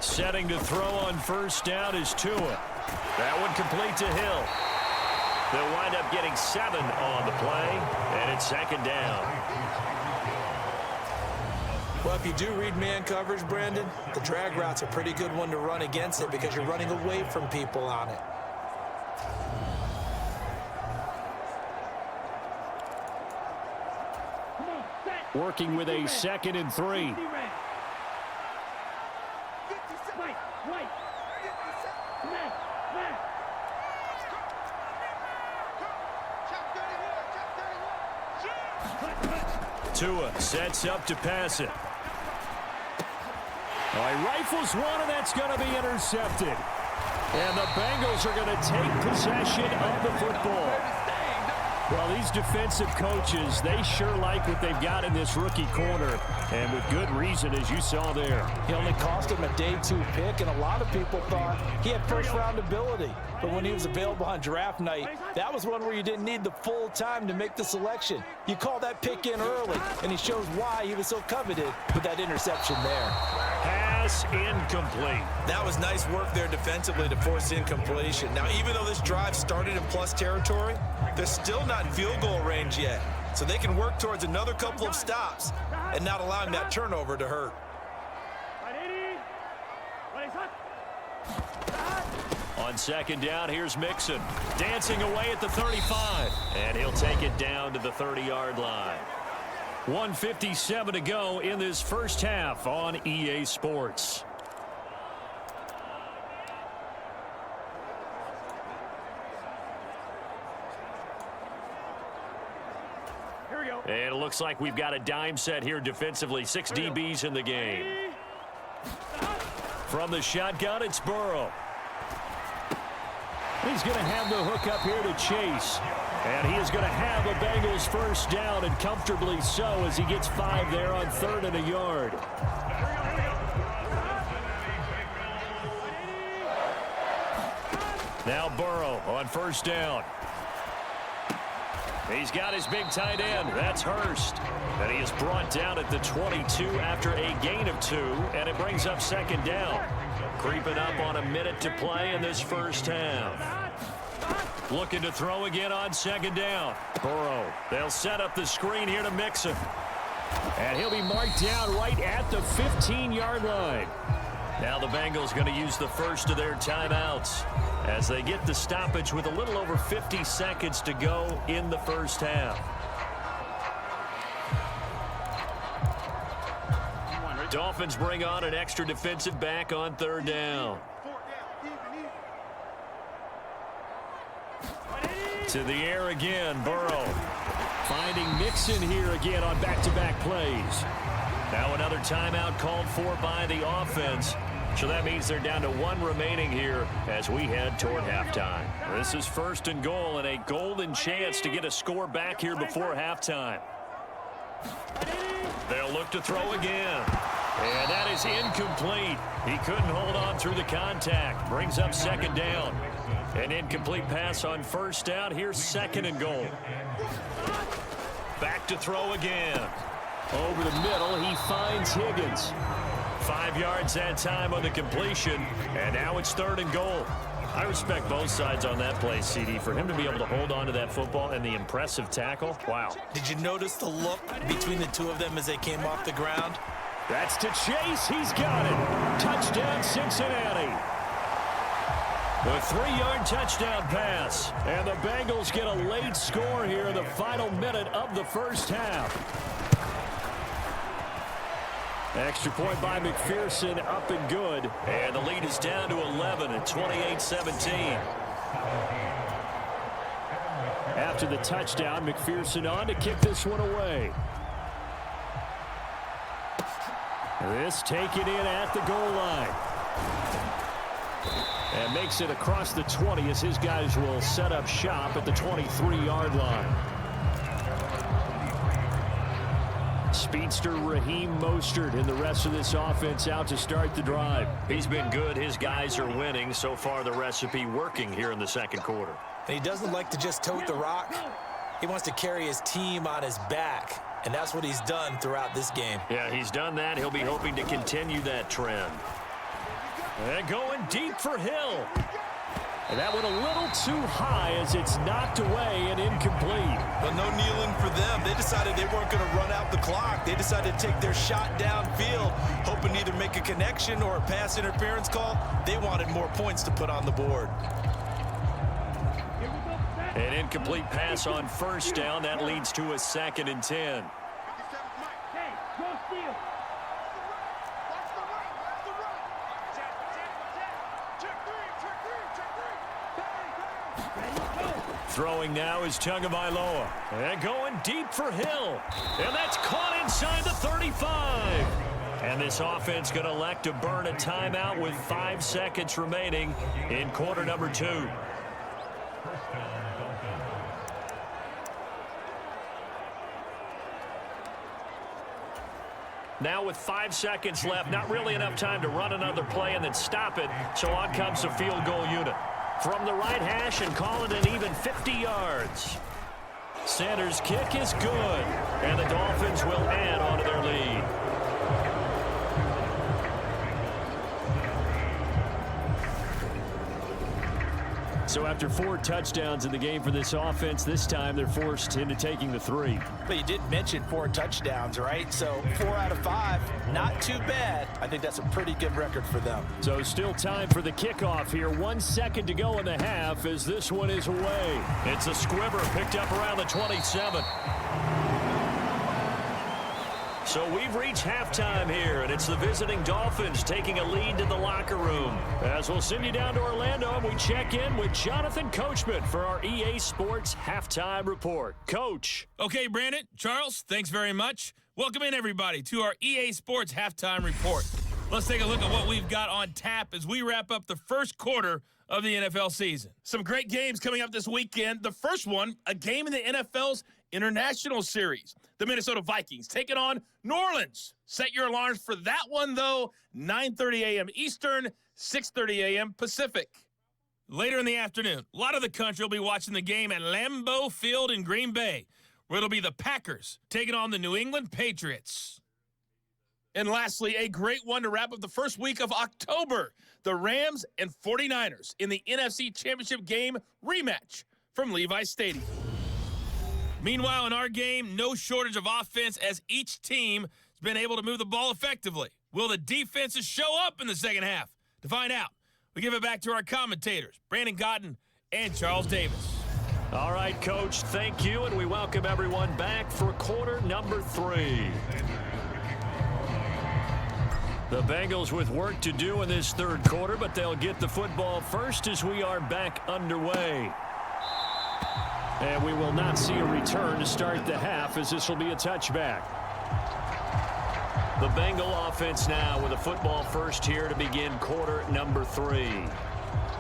Setting to throw on first down is Tua. That one complete to Hill. They'll wind up getting 7 on the play, and it's second down. Well, if you do read man coverage, Brandon, the drag route's a pretty good one to run against it because you're running away from people on it. working with a 2nd and 3. Tua sets up to pass it. He rifles one, and that's going to be intercepted. And the Bengals are going to take possession of the football. Well, these defensive coaches, they sure like what they've got in this rookie corner, and with good reason, as you saw there. He only cost him a day 2 pick, and a lot of people thought he had first-round ability. But when he was available on draft night, that was one where you didn't need the full time to make the selection. You call that pick in early, and he shows why he was so coveted with that interception there. Pass incomplete. That was nice work there defensively to force incompletion. Now, even though this drive started in plus territory, they're still not in field goal range yet. So they can work towards another couple of stops and not allowing that turnover to hurt. On 2nd down, here's Mixon. Dancing away at the 35. And he'll take it down to the 30-yard line. 1:57 to go in this first half on EA Sports. Here we go. And it looks like we've got a dime set here defensively. 6 DBs in the game. From the shotgun, it's Burrow. He's going to have the hook up here to Chase. And he is going to have a Bengals first down, and comfortably so, as he gets 5 there on 3rd and a yard. Now Burrow on 1st down. He's got his big tight end. That's Hurst. And he is brought down at the 22 after a gain of 2, and it brings up 2nd down. Creeping up on a minute to play in this first half. Looking to throw again on 2nd down. Burrow. They'll set up the screen here to Mixon. And he'll be marked down right at the 15-yard line. Now the Bengals going to use the first of their timeouts as they get the stoppage with a little over 50 seconds to go in the first half. Dolphins bring on an extra defensive back on 3rd down. To the air again, Burrow. Finding Mixon here again on back-to-back plays. Now another timeout called for by the offense. So that means they're down to 1 remaining here as we head toward halftime. This is 1st and goal, and a golden chance to get a score back here before halftime. They'll look to throw again. And that is incomplete. He couldn't hold on through the contact. Brings up 2nd down. An incomplete pass on 1st down. Here's 2nd and goal. Back to throw again. Over the middle, he finds Higgins. 5 yards that time on the completion. And now it's 3rd and goal. I respect both sides on that play, CD. For him to be able to hold on to that football and the impressive tackle, wow. Did you notice the look between the two of them as they came off the ground? That's to Chase. He's got it. Touchdown, Cincinnati. A 3-yard touchdown pass. And the Bengals get a late score here in the final minute of the first half. Extra point by McPherson, up and good. And the lead is down to 11 at 28-17. After the touchdown, McPherson on to kick this one away. This taken in at the goal line. And makes it across the 20 as his guys will set up shop at the 23-yard line. Speedster Raheem Mostert and the rest of this offense out to start the drive. He's been good. His guys are winning. So far, the recipe working here in the 2nd quarter. And he doesn't like to just tote the rock. He wants to carry his team on his back. And that's what he's done throughout this game. Yeah, he's done that. He'll be hoping to continue that trend. And going deep for Hill. And that went a little too high as it's knocked away and incomplete. But no kneeling for them. They decided they weren't going to run out the clock. They decided to take their shot downfield, hoping to either make a connection or a pass interference call. They wanted more points to put on the board. An incomplete pass on 1st down. That leads to a 2nd and 10. Throwing now is Tagovailoa. And going deep for Hill. And that's caught inside the 35. And this offense going to elect to burn a timeout with 5 seconds remaining in quarter number 2. Now with 5 seconds left, not really enough time to run another play and then stop it. So on comes the field goal unit. From the right hash and call it an even 50 yards. Sanders' kick is good. And the Dolphins will add on to their lead. So after 4 touchdowns in the game for this offense, this time they're forced into taking the 3. But you did mention 4 touchdowns, right? So 4 out of 5, not too bad. I think that's a pretty good record for them. So still time for the kickoff here. 1 second to go in the half as this one is away. It's a squibber picked up around the 27. So we've reached halftime here, and it's the visiting Dolphins taking a lead to the locker room. As we'll send you down to Orlando, and we check in with Jonathan Coachman for our EA Sports Halftime Report. Coach. Okay, Brandon, Charles, thanks very much. Welcome in, everybody, to our EA Sports Halftime Report. Let's take a look at what we've got on tap as we wrap up the first quarter of the NFL season. Some great games coming up this weekend. The first one, a game in the NFL's International Series. The Minnesota Vikings taking on New Orleans. Set your alarms for that one, though. 9:30 a.m. Eastern, 6:30 a.m. Pacific. Later in the afternoon, a lot of the country will be watching the game at Lambeau Field in Green Bay, where it'll be the Packers taking on the New England Patriots. And lastly, a great one to wrap up the first week of October. The Rams and 49ers in the NFC Championship game rematch from Levi's Stadium. Meanwhile, in our game, no shortage of offense as each team has been able to move the ball effectively. Will the defenses show up in the second half? To find out, we give it back to our commentators, Brandon Cotton and Charles Davis. All right, Coach, thank you, and we welcome everyone back for quarter number 3. The Bengals with work to do in this third quarter, but they'll get the football first as we are back underway. And we will not see a return to start the half as this will be a touchback. The Bengal offense now with a football first here to begin quarter number 3.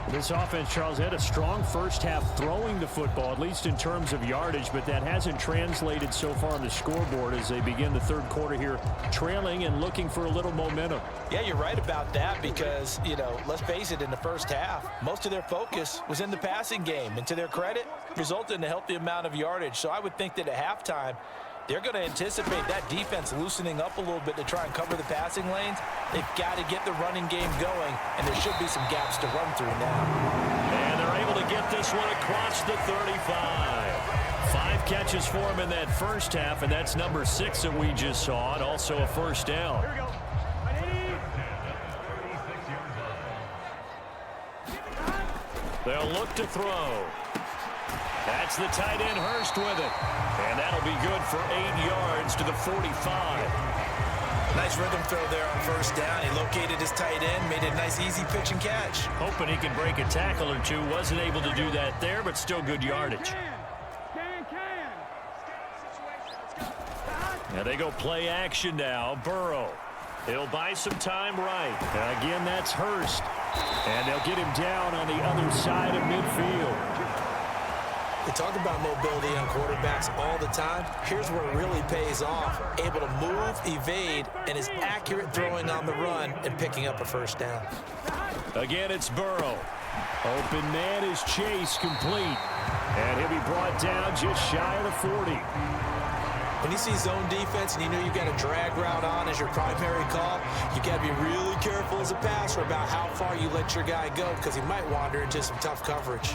This offense, Charles, had a strong first half throwing the football, at least in terms of yardage, but that hasn't translated so far on the scoreboard as they begin the third quarter here, trailing and looking for a little momentum. Yeah, you're right about that because, let's face it, in the first half, most of their focus was in the passing game. And to their credit, resulted in a healthy amount of yardage. So I would think that at halftime, they're going to anticipate that defense loosening up a little bit to try and cover the passing lanes. They've got to get the running game going, and there should be some gaps to run through now. And they're able to get this one across the 35. 5 catches for him in that first half, and that's number 6 that we just saw, and also a first down. Here we go. They'll look to throw. That's the tight end Hurst with it. And that'll be good for 8 yards to the 45. Nice rhythm throw there on first down. He located his tight end, made it a nice easy pitch and catch. Hoping he could break a tackle or two. Wasn't able to do that there, but still good yardage. Now they go play action now. Burrow. He'll buy some time right. And again, that's Hurst. And they'll get him down on the other side of midfield. We talk about mobility on quarterbacks all the time. Here's where it really pays off. Able to move, evade, and is accurate throwing on the run and picking up a first down. Again, it's Burrow. Open man is Chase, complete. And he'll be brought down just shy of the 40. When you see zone defense and you know you've got a drag route on as your primary call, you got to be really careful as a passer about how far you let your guy go because he might wander into some tough coverage.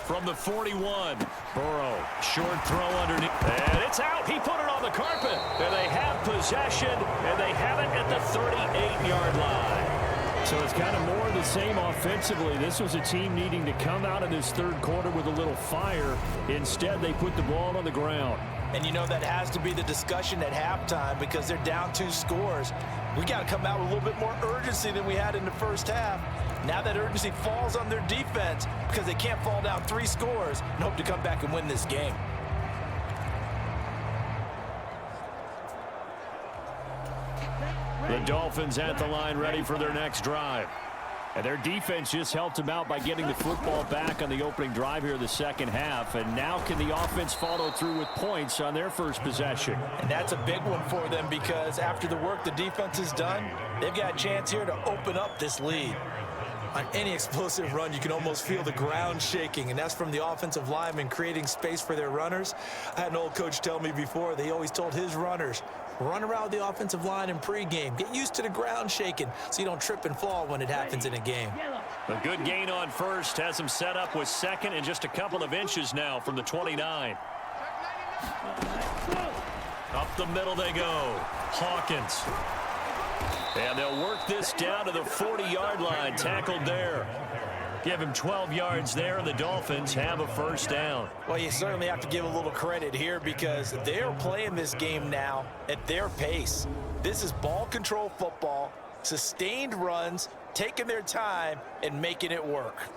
From the 41, Burrow, short throw underneath, and it's out. He put it on the carpet, and they have possession, and they have it at the 38-yard line. So it's kind of more of the same offensively. This was a team needing to come out of this third quarter with a little fire. Instead, they put the ball on the ground. And you know that has to be the discussion at halftime because they're down 2 scores. We got to come out with a little bit more urgency than we had in the first half. Now that urgency falls on their defense because they can't fall down 3 scores and hope to come back and win this game. The Dolphins at the line ready for their next drive. And their defense just helped them out by getting the football back on the opening drive here in the second half. And now can the offense follow through with points on their first possession? And that's a big one for them because after the work the defense has done, they've got a chance here to open up this lead. On any explosive run, you can almost feel the ground shaking, and that's from the offensive linemen creating space for their runners. I had an old coach tell me before, they always told his runners, run around the offensive line in pregame. Get used to the ground shaking so you don't trip and fall when it happens in a game. A good gain on first has them set up with second and just a couple of inches now from the 29. Up the middle they go. Hawkins. And they'll work this down to the 40-yard line, tackled there. Give him 12 yards there, and the Dolphins have a first down. Well, you certainly have to give a little credit here because they're playing this game now at their pace. This is ball control football, sustained runs, taking their time, and making it work.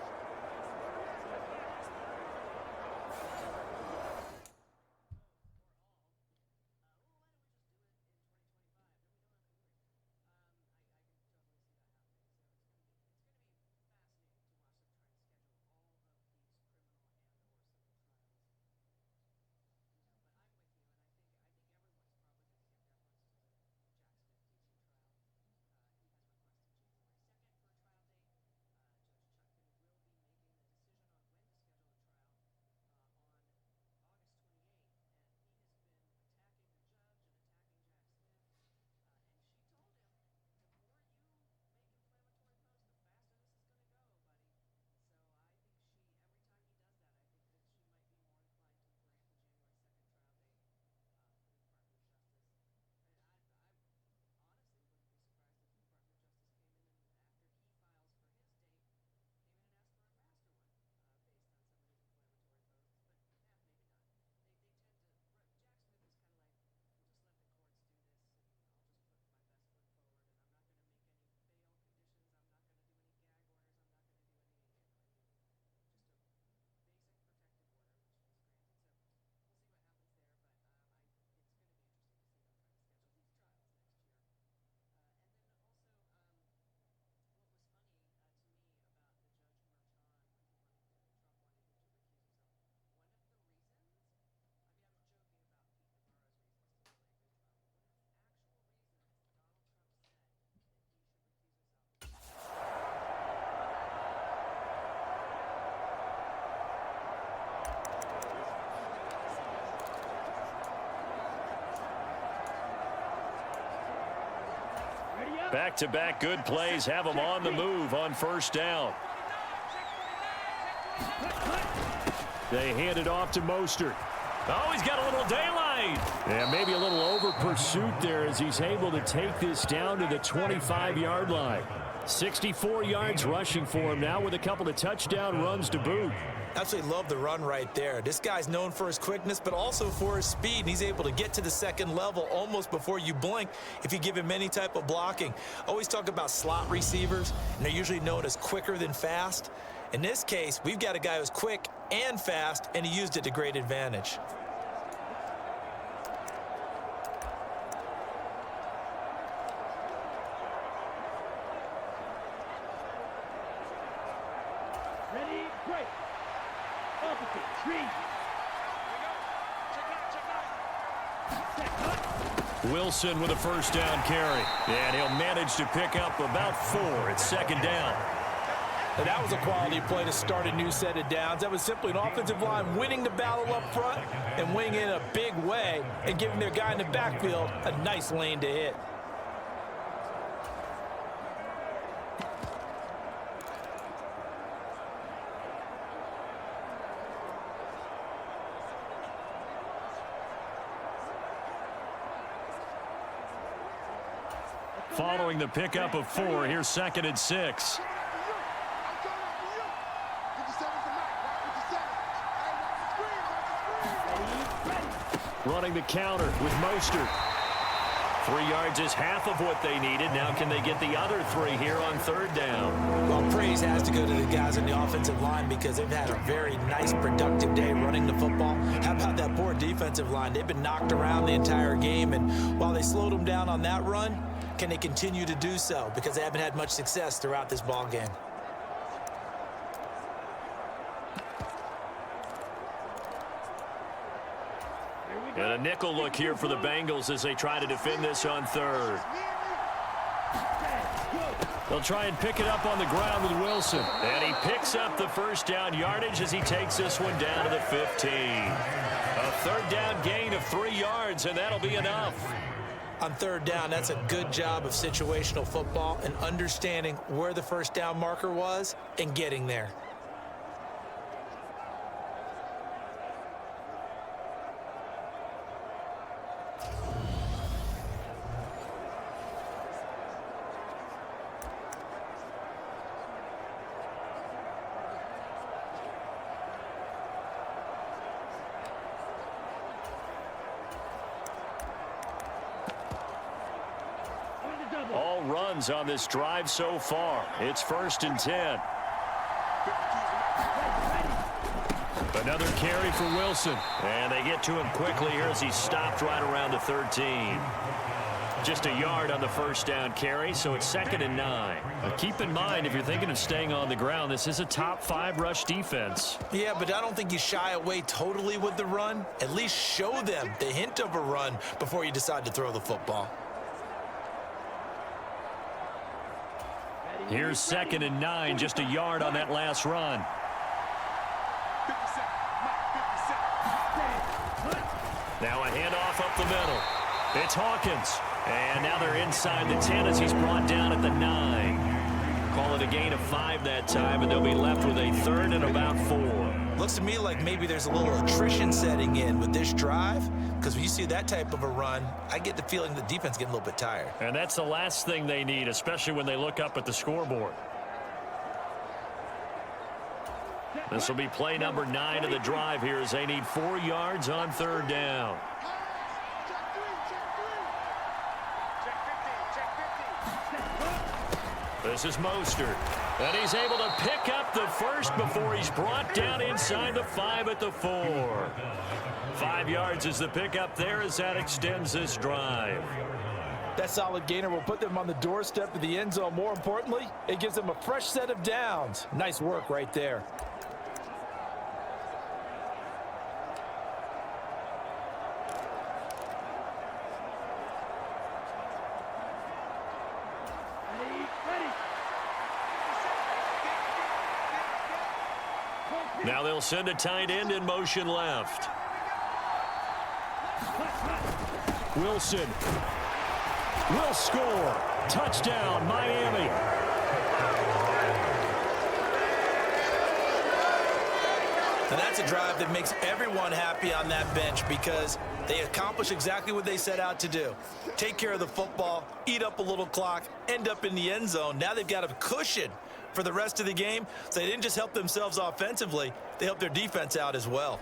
Back-to-back good plays have them on the move on first down. They hand it off to Mostert. Oh, he's got a little daylight. Yeah, maybe a little over pursuit there as he's able to take this down to the 25-yard line. 64 yards rushing for him now with a couple of touchdown runs to boot. Absolutely love the run right there. This guy's known for his quickness, but also for his speed. And he's able to get to the second level almost before you blink if you give him any type of blocking. Always talk about slot receivers, and they're usually known as quicker than fast. In this case, we've got a guy who's quick and fast, and he used it to great advantage. Ready, break. Opposite, tree. Wilson with a first down carry. And he'll manage to pick up about 4. It's second down. And that was a quality play to start a new set of downs. That was simply an offensive line winning the battle up front and winning in a big way and giving their guy in the backfield a nice lane to hit. Following the pickup of 4, here's second and 6. running the counter with Mostert. 3 yards is half of what they needed. Now can they get the other 3 here on 3rd down? Well, praise has to go to the guys on the offensive line because they've had a very nice, productive day running the football. How about that poor defensive line? They've been knocked around the entire game, and while they slowed them down on that run, can they continue to do so? Because they haven't had much success throughout this ball game. And a nickel look here for the Bengals as they try to defend this on 3rd. They'll try and pick it up on the ground with Wilson. And he picks up the 1st down yardage as he takes this one down to the 15. A 3rd down gain of 3 yards, and that'll be enough. On 3rd down, that's a good job of situational football and understanding where the 1st down marker was and getting there. All runs on this drive so far. It's 1st and 10. Another carry for Wilson. And they get to him quickly here as he stopped right around the 13. Just a yard on the 1st down carry, so it's 2nd and 9. But keep in mind, if you're thinking of staying on the ground, this is a top 5 rush defense. Yeah, but I don't think you shy away totally with the run. At least show them the hint of a run before you decide to throw the football. Here's 2nd and 9, just a yard on that last run. Now a handoff up the middle. It's Hawkins. And now they're inside the 10 as he's brought down at the 9. Call it a gain of 5 that time, and they'll be left with a 3rd and about 4. Looks to me like maybe there's a little attrition setting in with this drive, because when you see that type of a run, I get the feeling the defense is getting a little bit tired. And that's the last thing they need, especially when they look up at the scoreboard. This will be play number 9 of the drive here as they need 4 yards on 3rd down. This is Mostert. And he's able to pick up the 1st before he's brought down inside the 5 at the 4. 5 yards is the pickup there as that extends this drive. That solid gainer will put them on the doorstep of the end zone. More importantly, it gives them a fresh set of downs. Nice work right there. Now they'll send a tight end in motion left. Wilson will score. Touchdown, Miami. And that's a drive that makes everyone happy on that bench because they accomplish exactly what they set out to do. Take care of the football, eat up a little clock, end up in the end zone. Now they've got a cushion for the rest of the game, so they didn't just help themselves offensively, they helped their defense out as well.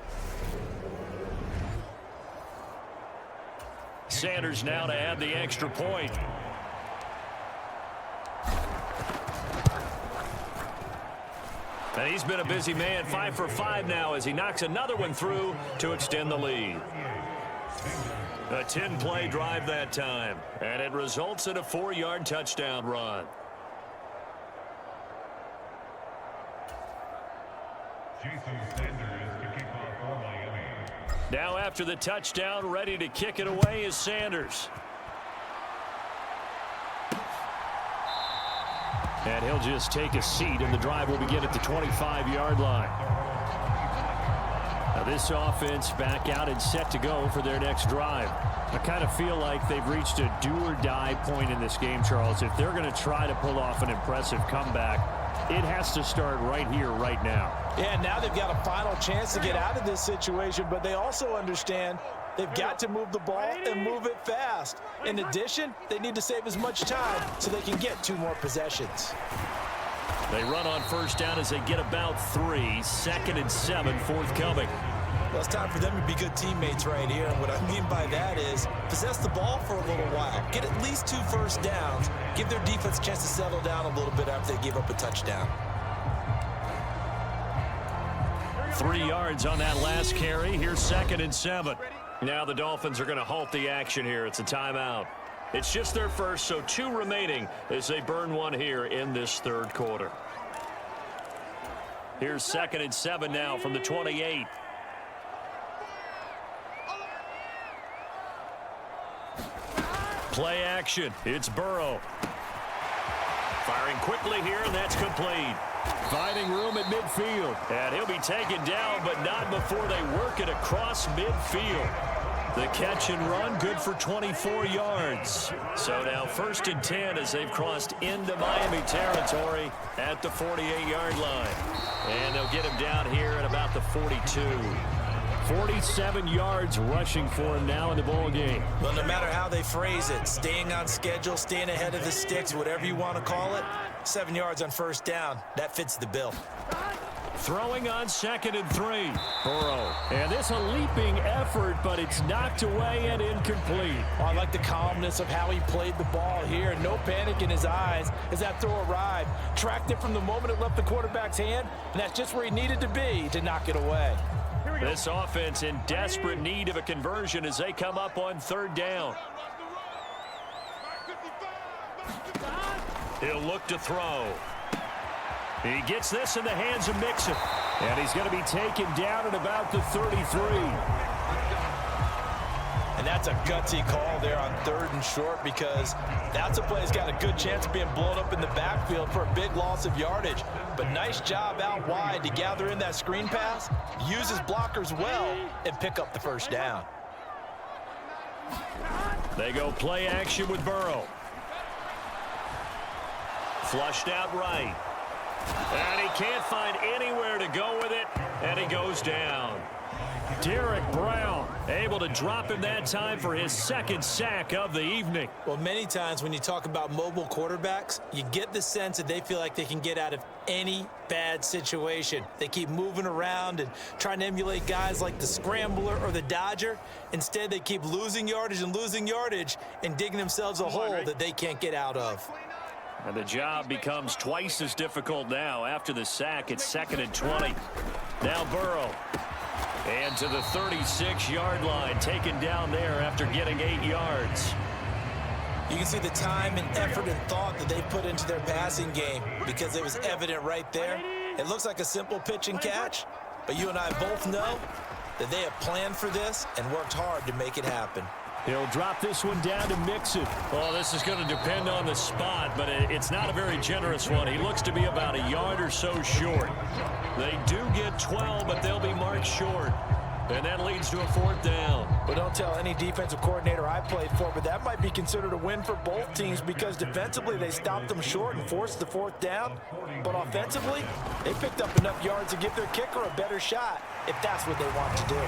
Sanders now to add the extra point. And he's been a busy man, 5 for 5 now as he knocks another one through to extend the lead. A 10-play drive that time, and it results in a 4-yard touchdown run. Now after the touchdown, ready to kick it away is Sanders. And he'll just take a seat, and the drive will begin at the 25-yard line. Now this offense back out and set to go for their next drive. I kind of feel like they've reached a do-or-die point in this game, Charles. If they're going to try to pull off an impressive comeback, it has to start right here, right now. Yeah, now they've got a final chance to get out of this situation, but they also understand they've got to move the ball and move it fast. In addition, they need to save as much time so they can get 2 more possessions. They run on first down as they get about 3. 2nd and 7 forthcoming. Well, it's time for them to be good teammates right here. And what I mean by that is possess the ball for a little while. Get at least 2 first downs. Give their defense a chance to settle down a little bit after they give up a touchdown. 3 yards on that last carry. Here's 2nd and 7. Now the Dolphins are going to halt the action here. It's a timeout. It's just their first, so 2 remaining as they burn one here in this 3rd quarter. Here's 2nd and 7 now from the 28. Play action. It's Burrow. Firing quickly here, and that's complete. Finding room at midfield. And he'll be taken down, but not before they work it across midfield. The catch and run, good for 24 yards. So now 1st and 10 as they've crossed into Miami territory at the 48-yard line. And they'll get him down here at about the 42. 47 yards rushing for him now in the ball game. Well, no matter how they phrase it, staying on schedule, staying ahead of the sticks, whatever you want to call it, 7 yards on 1st down, that fits the bill. Throwing on 2nd and 3. Burrow. And this a leaping effort, but it's knocked away and incomplete. Oh, I like the calmness of how he played the ball here. No panic in his eyes as that throw arrived. Tracked it from the moment it left the quarterback's hand, and that's just where he needed to be to knock it away. This offense in desperate need of a conversion as they come up on 3rd down. He'll look to throw. He gets this in the hands of Mixon. And he's going to be taken down at about the 33. And that's a gutsy call there on 3rd and short because that's a play that's got a good chance of being blown up in the backfield for a big loss of yardage. But nice job out wide to gather in that screen pass, use his blockers well, and pick up the 1st down. They go play action with Burrow. Flushed out right. And he can't find anywhere to go with it, and he goes down. Derek Brown able to drop him that time for his 2nd sack of the evening. Well, many times when you talk about mobile quarterbacks, you get the sense that they feel like they can get out of any bad situation. They keep moving around and trying to emulate guys like the Scrambler or the Dodger. Instead, they keep losing yardage and digging themselves a hole that they can't get out of. And the job becomes twice as difficult now. After the sack, it's 2nd and 20. Now Burrow. And to the 36-yard line, taken down there after getting 8 yards. You can see the time and effort and thought that they put into their passing game because it was evident right there. It looks like a simple pitch and catch, but you and I both know that they have planned for this and worked hard to make it happen. He'll drop this one down to Mixon. Well, this is going to depend on the spot, but it's not a very generous one. He looks to be about a yard or so short. They do get 12, but they'll be marked short. And that leads to a 4th down. But don't tell any defensive coordinator I played for, but that might be considered a win for both teams because defensively they stopped them short and forced the 4th down. But offensively, they picked up enough yards to give their kicker a better shot if that's what they want to do.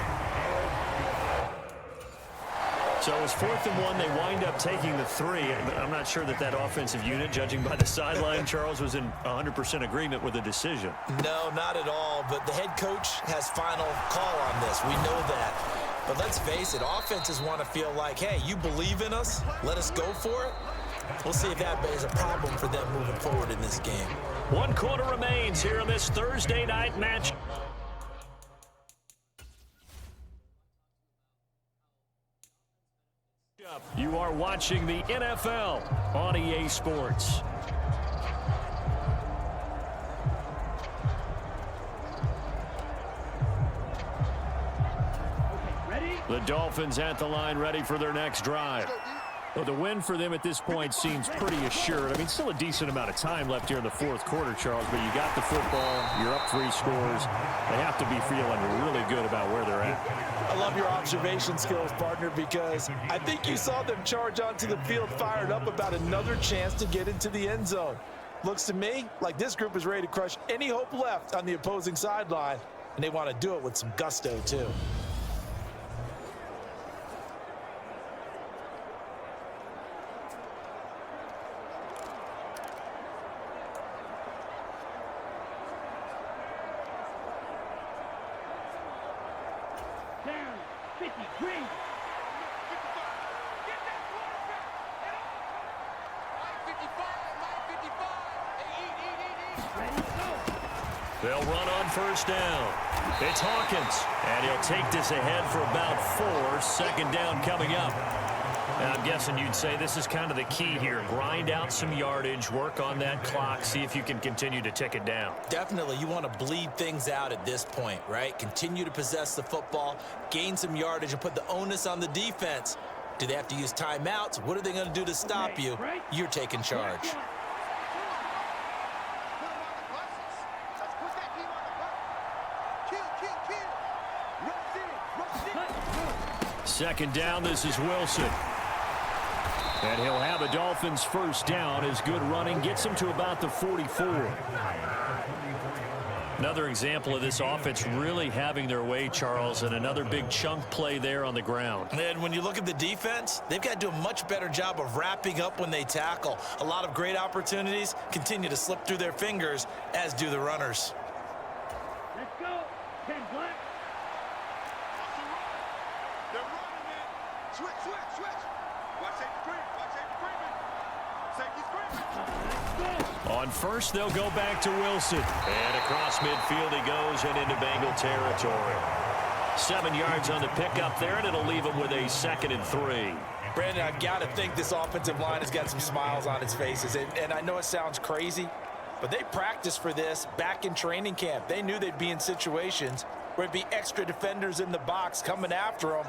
So it was 4th and 1. They wind up taking the 3. I'm not sure that offensive unit, judging by the sideline, Charles, was in 100% agreement with the decision. No, not at all. But the head coach has final call on this. We know that. But let's face it, offenses want to feel like, hey, you believe in us, let us go for it. We'll see if that is a problem for them moving forward in this game. 1 quarter remains here in this Thursday night match. You are watching the NFL on EA Sports. The Dolphins at the line, ready for their next drive. Well, the win for them at this point seems pretty assured. I mean, still a decent amount of time left here in the 4th quarter, Charles, but you got the football, you're up 3 scores. They have to be feeling really good about where they're at. I love your observation skills, partner, because I think you saw them charge onto the field fired up about another chance to get into the end zone. Looks to me like this group is ready to crush any hope left on the opposing sideline, and they want to do it with some gusto, too. Green. Ready, go. They'll run on first down. It's Hawkins, and he'll take this ahead for about 4. Second down coming up. And I'm guessing you'd say this is kind of the key here. Grind out some yardage, work on that clock, see if you can continue to tick it down. Definitely, you want to bleed things out at this point, right? Continue to possess the football, gain some yardage, and put the onus on the defense. Do they have to use timeouts? What are they going to do to stop you? You're taking charge. Second down, this is Wilson. And he'll have a Dolphins first down as good running gets him to about the 44. Another example of this offense really having their way, Charles, and another big chunk play there on the ground. And when you look at the defense, they've got to do a much better job of wrapping up when they tackle. A lot of great opportunities continue to slip through their fingers, as do the runners. Let's go. 10 black. They're running, man. Switch. Watch safety creep. Safety's creeping. On first, they'll go back to Wilson. And across midfield he goes and into Bengal territory. 7 yards on the pickup there, and it'll leave him with a 2nd and 3. Brandon, I've got to think this offensive line has got some smiles on its faces. And I know it sounds crazy, but they practiced for this back in training camp. They knew they'd be in situations where it'd be extra defenders in the box coming after them,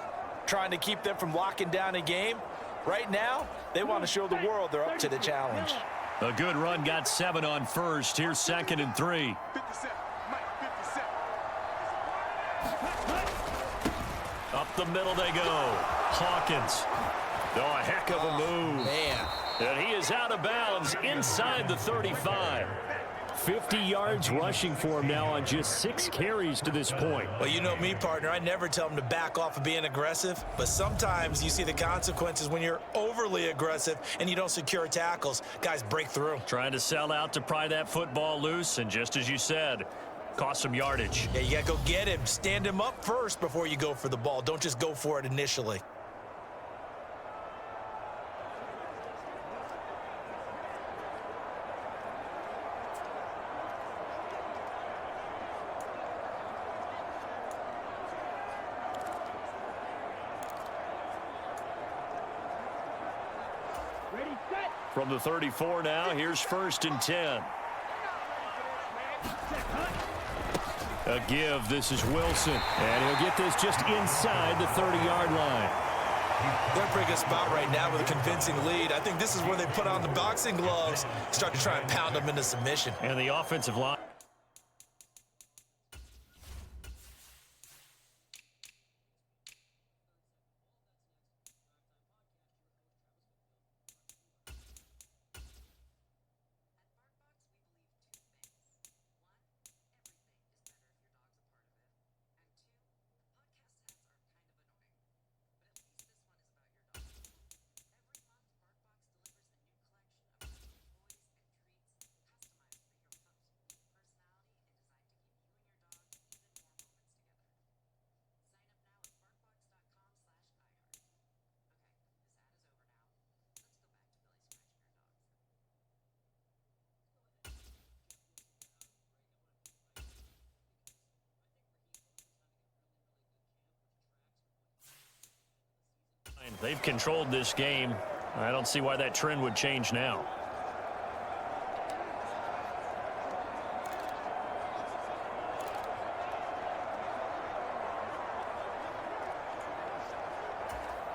trying to keep them from locking down a game. Right now, they want to show the world they're up to the challenge. A good run got 7 on first. Here's 2nd and 3. 57. Mike, 57. Up the middle they go. Hawkins. Oh, a heck of a move. Man. And he is out of bounds inside the 35. 50 yards rushing for him now on just 6 carries to this point. Well, you know me, partner. I never tell them to back off of being aggressive, but sometimes you see the consequences when you're overly aggressive and you don't secure tackles. Guys break through. Trying to sell out to pry that football loose, and just as you said, cost some yardage. Yeah, you got to go get him. Stand him up first before you go for the ball. Don't just go for it initially. Ready, set. From the 34 now, here's 1st and 10. A give, this is Wilson. And he'll get this just inside the 30-yard line. They're in a pretty good spot right now with a convincing lead. I think this is where they put on the boxing gloves, start to try and pound them into submission. And the offensive line. They've controlled this game. I don't see why that trend would change now.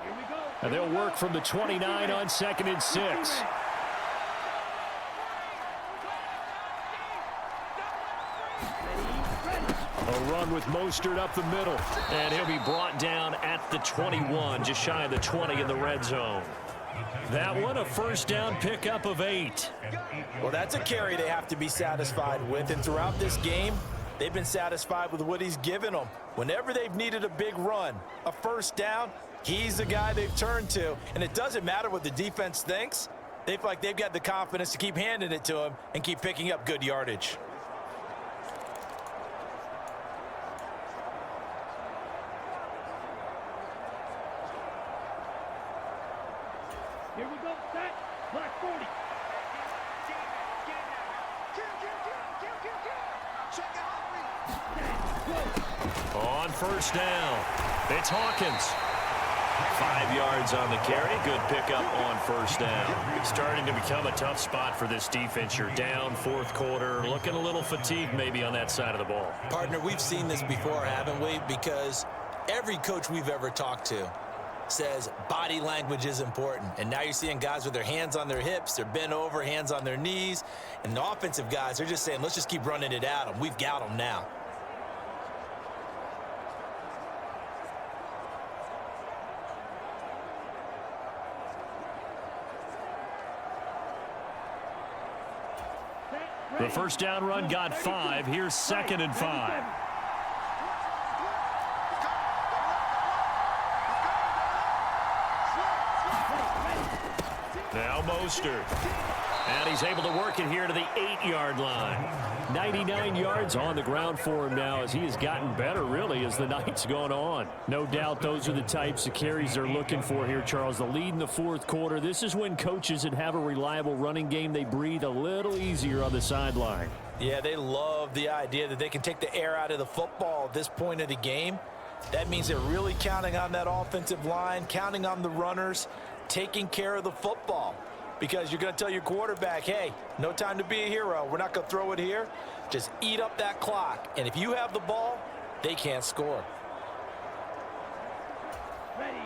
Here we go. And they'll work from the 29 on 2nd and 6. A run with Mostert up the middle. And he'll be brought down at the 21, just shy of the 20 in the red zone. That one, a first down pickup of 8. Well, that's a carry they have to be satisfied with. And throughout this game, they've been satisfied with what he's given them. Whenever they've needed a big run, a first down, he's the guy they've turned to. And it doesn't matter what the defense thinks. They feel like they've got the confidence to keep handing it to him and keep picking up good yardage. Check it out. On first down, it's Hawkins. 5 yards on the carry. Good pickup on first down. It's starting to become a tough spot for this defense. You're down fourth quarter, looking a little fatigued maybe on that side of the ball. Partner, we've seen this before, haven't we? Because every coach we've ever talked to says body language is important. And now you're seeing guys with their hands on their hips, they're bent over, hands on their knees. And the offensive guys, they're just saying, let's just keep running it at them. We've got them now. The first down run got 5. Here's 2nd and 5. Now Mostert. And he's able to work it here to the 8-yard line. 99 yards on the ground for him now as he has gotten better, really, as the night's gone on. No doubt those are the types of carries they're looking for here, Charles. The lead in the fourth quarter. This is when coaches that have a reliable running game, they breathe a little easier on the sideline. Yeah, they love the idea that they can take the air out of the football at this point of the game. That means they're really counting on that offensive line, counting on the runners, taking care of the football. Because you're going to tell your quarterback, hey, no time to be a hero. We're not going to throw it here. Just eat up that clock. And if you have the ball, they can't score. Ready,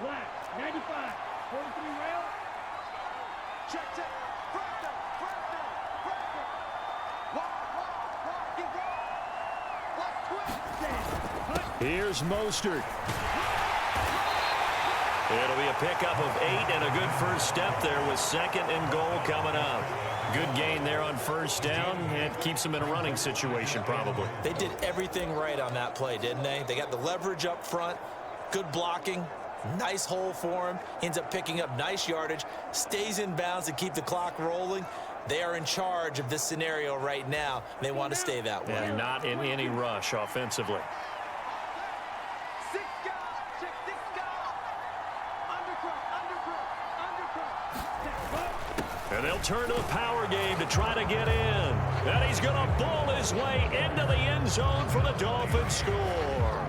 black, 95, 43 rail. Check. Front down. Get right. Here's Mostert. It'll be a pickup of 8 and a good first step there with 2nd and goal coming up. Good gain there on first down and keeps them in a running situation probably. They did everything right on that play, didn't they? They got the leverage up front, good blocking, nice hole for him, ends up picking up nice yardage, stays in bounds to keep the clock rolling. They are in charge of this scenario right now. They want to stay that way. And not in any rush offensively. And they'll turn to the power game to try to get in. And he's going to ball his way into the end zone for the Dolphins score.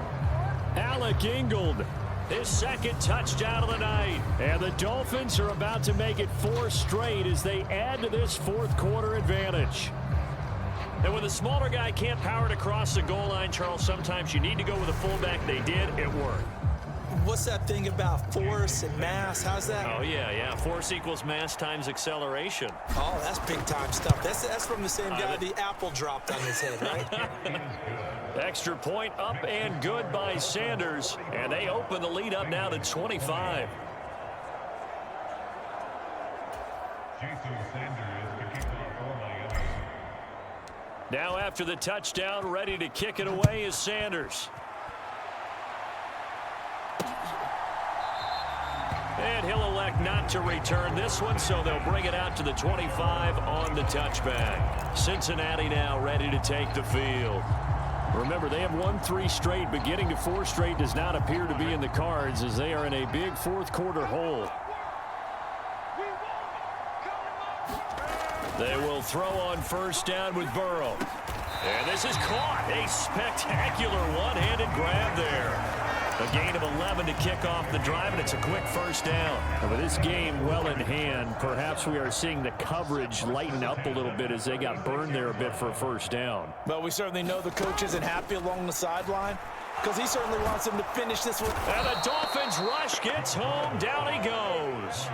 Alec Ingold, his 2nd touchdown of the night. And the Dolphins are about to make it 4 straight as they add to this fourth quarter advantage. And when the smaller guy can't power it across the goal line, Charles, sometimes you need to go with a fullback. They did. It worked. What's that thing about force and mass? How's that? Oh, yeah. Force equals mass times acceleration. Oh, that's big-time stuff. That's from the same guy the apple dropped on his head, right? Extra point up and good by Sanders. And they open the lead up now to 25. Now after the touchdown, ready to kick it away is Sanders. And he'll elect not to return this one, so they'll bring it out to the 25 on the touchback. Cincinnati now ready to take the field. Remember, they have won 3 straight, but getting to 4 straight does not appear to be in the cards as they are in a big fourth quarter hole. They will throw on first down with Burrow. And this is caught. A spectacular one-handed grab there. A gain of 11 to kick off the drive, and it's a quick first down. And with this game well in hand, perhaps we are seeing the coverage lighten up a little bit as they got burned there a bit for a first down. But we certainly know the coach isn't happy along the sideline because he certainly wants them to finish this one. And the Dolphins rush gets home. Down he goes.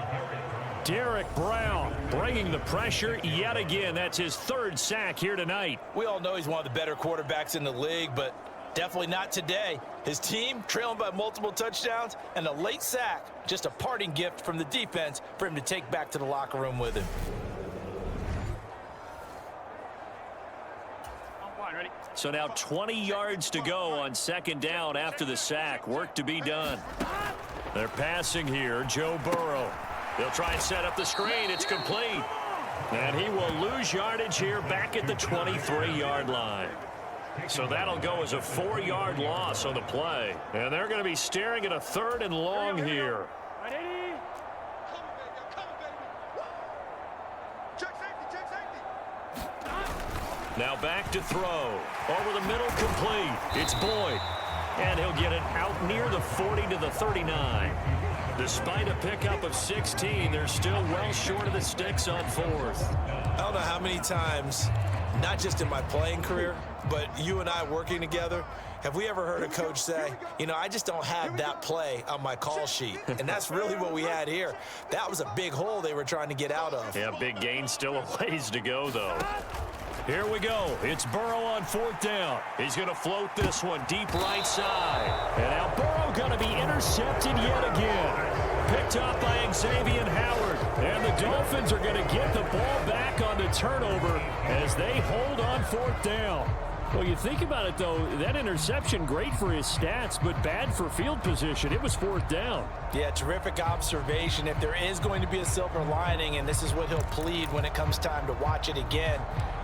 Derek Brown bringing the pressure yet again. That's his 3rd sack here tonight. We all know he's one of the better quarterbacks in the league, but definitely not today. His team trailing by multiple touchdowns and a late sack. Just a parting gift from the defense for him to take back to the locker room with him. So now 20 yards to go on 2nd down after the sack. Work to be done. They're passing here. Joe Burrow. They'll try and set up the screen. It's complete. And he will lose yardage here back at the 23-yard line. So that'll go as a 4-yard loss on the play. And they're going to be staring at a 3rd and long here. Ready? Check safety. Now back to throw. Over the middle, complete. It's Boyd. And he'll get it out near the 40 to the 39. Despite a pickup of 16, they're still well short of the sticks on fourth. I don't know how many times, not just in my playing career, but you and I working together, have we ever heard a coach say, you know, I just don't have that play on my call sheet. And that's really what we had here. That was a big hole they were trying to get out of. Yeah, big gain, still a ways to go, though. Here we go. It's Burrow on fourth down. He's going to float this one deep right side. And now Burrow going to be intercepted yet again. Picked up by Xavier Howard. And the Dolphins are going to get the ball back on the turnover as they hold on fourth down. Well, you think about it, though, that interception, great for his stats, but bad for field position. It was fourth down. Yeah, terrific observation. If there is going to be a silver lining, and this is what he'll plead when it comes time to watch it again,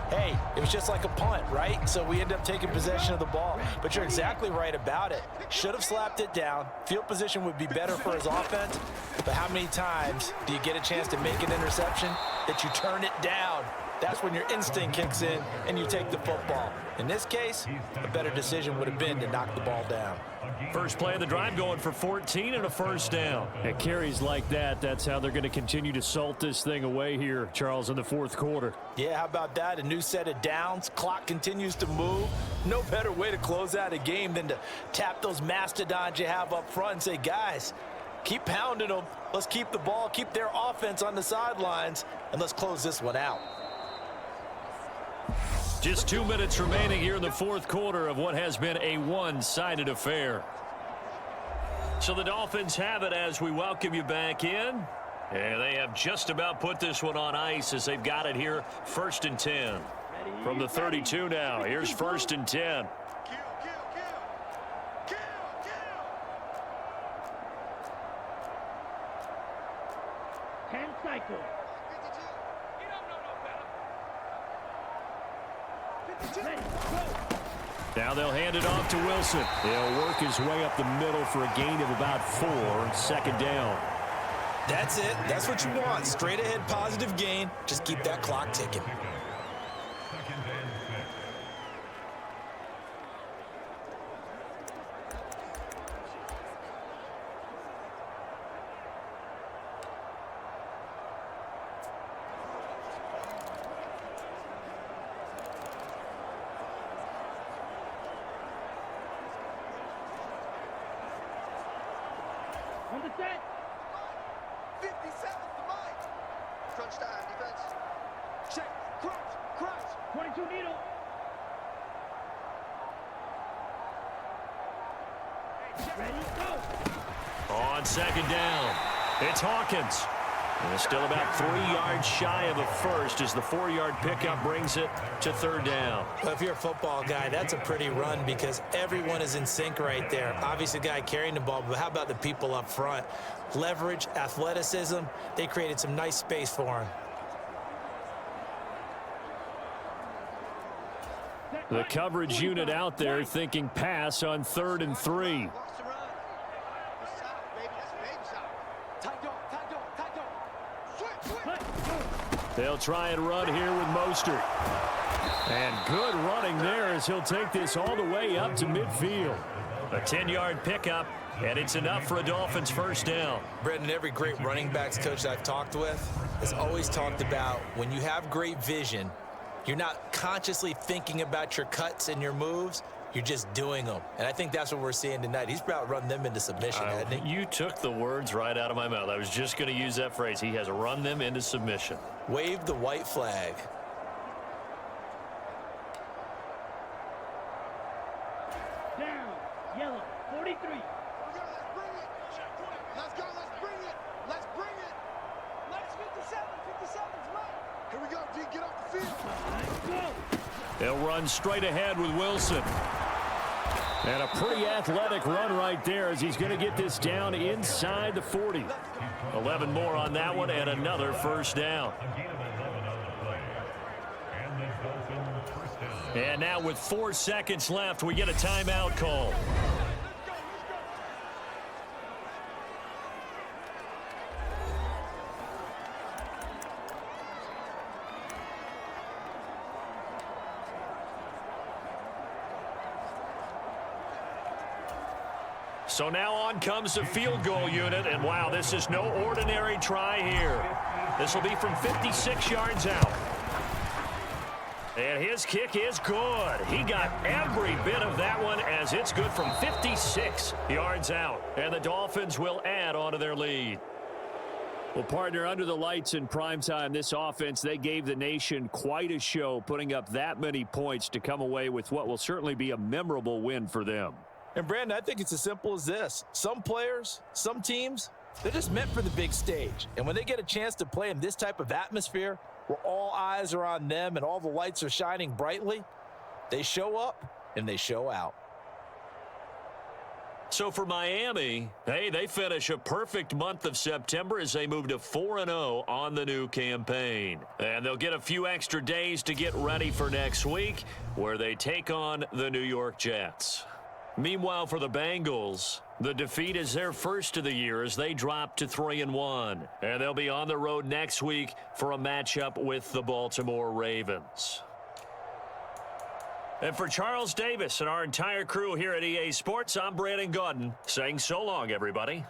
hey, it was just like a punt, right? So we end up taking possession of the ball. But you're exactly right about it. Should have slapped it down. Field position would be better for his offense. But how many times do you get a chance to make an interception that you turn it down? That's when your instinct kicks in and you take the football. In this case, a better decision would have been to knock the ball down. First play of the drive going for 14 and a first down. At carries like that, that's how they're going to continue to salt this thing away here, Charles, in the fourth quarter. Yeah, how about that? A new set of downs. Clock continues to move. No better way to close out a game than to tap those mastodons you have up front and say, guys, keep pounding them. Let's keep the ball, keep their offense on the sidelines, and let's close this one out. Just 2 minutes remaining here in the fourth quarter of what has been a one-sided affair. So the Dolphins have it as we welcome you back in. And they have just about put this one on ice as they've got it here, 1st and 10. From the 32 now, here's 1st and 10. Cycle. Now they'll hand it off to Wilson. He'll work his way up the middle for a gain of about 4, 2nd down. That's it. That's what you want. Straight ahead positive gain. Just keep that clock ticking. On the set. 50 seconds to mine. Crunch time, defense. Check. Crunch. Crunch. 22 needle. Ready, go. On 2nd down, it's Hawkins. And still about 3 yards shy of a first as the 4-yard pickup brings it to 3rd down. Well, if you're a football guy, that's a pretty run because everyone is in sync right there. Obviously, the guy carrying the ball, but how about the people up front? Leverage, athleticism, they created some nice space for him. The coverage unit out there thinking pass on 3rd and 3. Watch the run. That's south, baby. That's baby south. Tight dog. Tight dog. Tight dog. Switch. They'll try and run here with Mostert. And good running there as he'll take this all the way up to midfield. A 10-yard pickup, and it's enough for a Dolphins 1st down. Brendan, every great running backs coach I've talked with has always talked about when you have great vision, you're not consciously thinking about your cuts and your moves. You're just doing them. And I think that's what we're seeing tonight. He's about run them into submission, hasn't he? You took the words right out of my mouth. I was just going to use that phrase. He has run them into submission. Wave the white flag. Down. Yellow. 43. Let's bring it. Let's go. Let's bring it. Let's bring it. Let's 57. 57's right. Here we go, D. Get off the field. Let's go. They'll run straight ahead with Wilson. And a pretty athletic run right there as he's going to get this down inside the 40. 11 more on that one and another 1st down. And now with 4 seconds left, we get a timeout call. So now on comes the field goal unit, and wow, this is no ordinary try here. This will be from 56 yards out. And his kick is good. He got every bit of that one as it's good from 56 yards out. And the Dolphins will add on to their lead. Well, partner, under the lights in primetime, this offense, they gave the nation quite a show, putting up that many points to come away with what will certainly be a memorable win for them. And, Brandon, I think it's as simple as this. Some players, some teams, they're just meant for the big stage. And when they get a chance to play in this type of atmosphere where all eyes are on them and all the lights are shining brightly, they show up and they show out. So for Miami, hey, they finish a perfect month of September as they move to 4-0 on the new campaign. And they'll get a few extra days to get ready for next week, where they take on the New York Jets. Meanwhile, for the Bengals, the defeat is their first of the year as they drop to 3-1. And they'll be on the road next week for a matchup with the Baltimore Ravens. And for Charles Davis and our entire crew here at EA Sports, I'm Brandon Gaudin saying so long, everybody.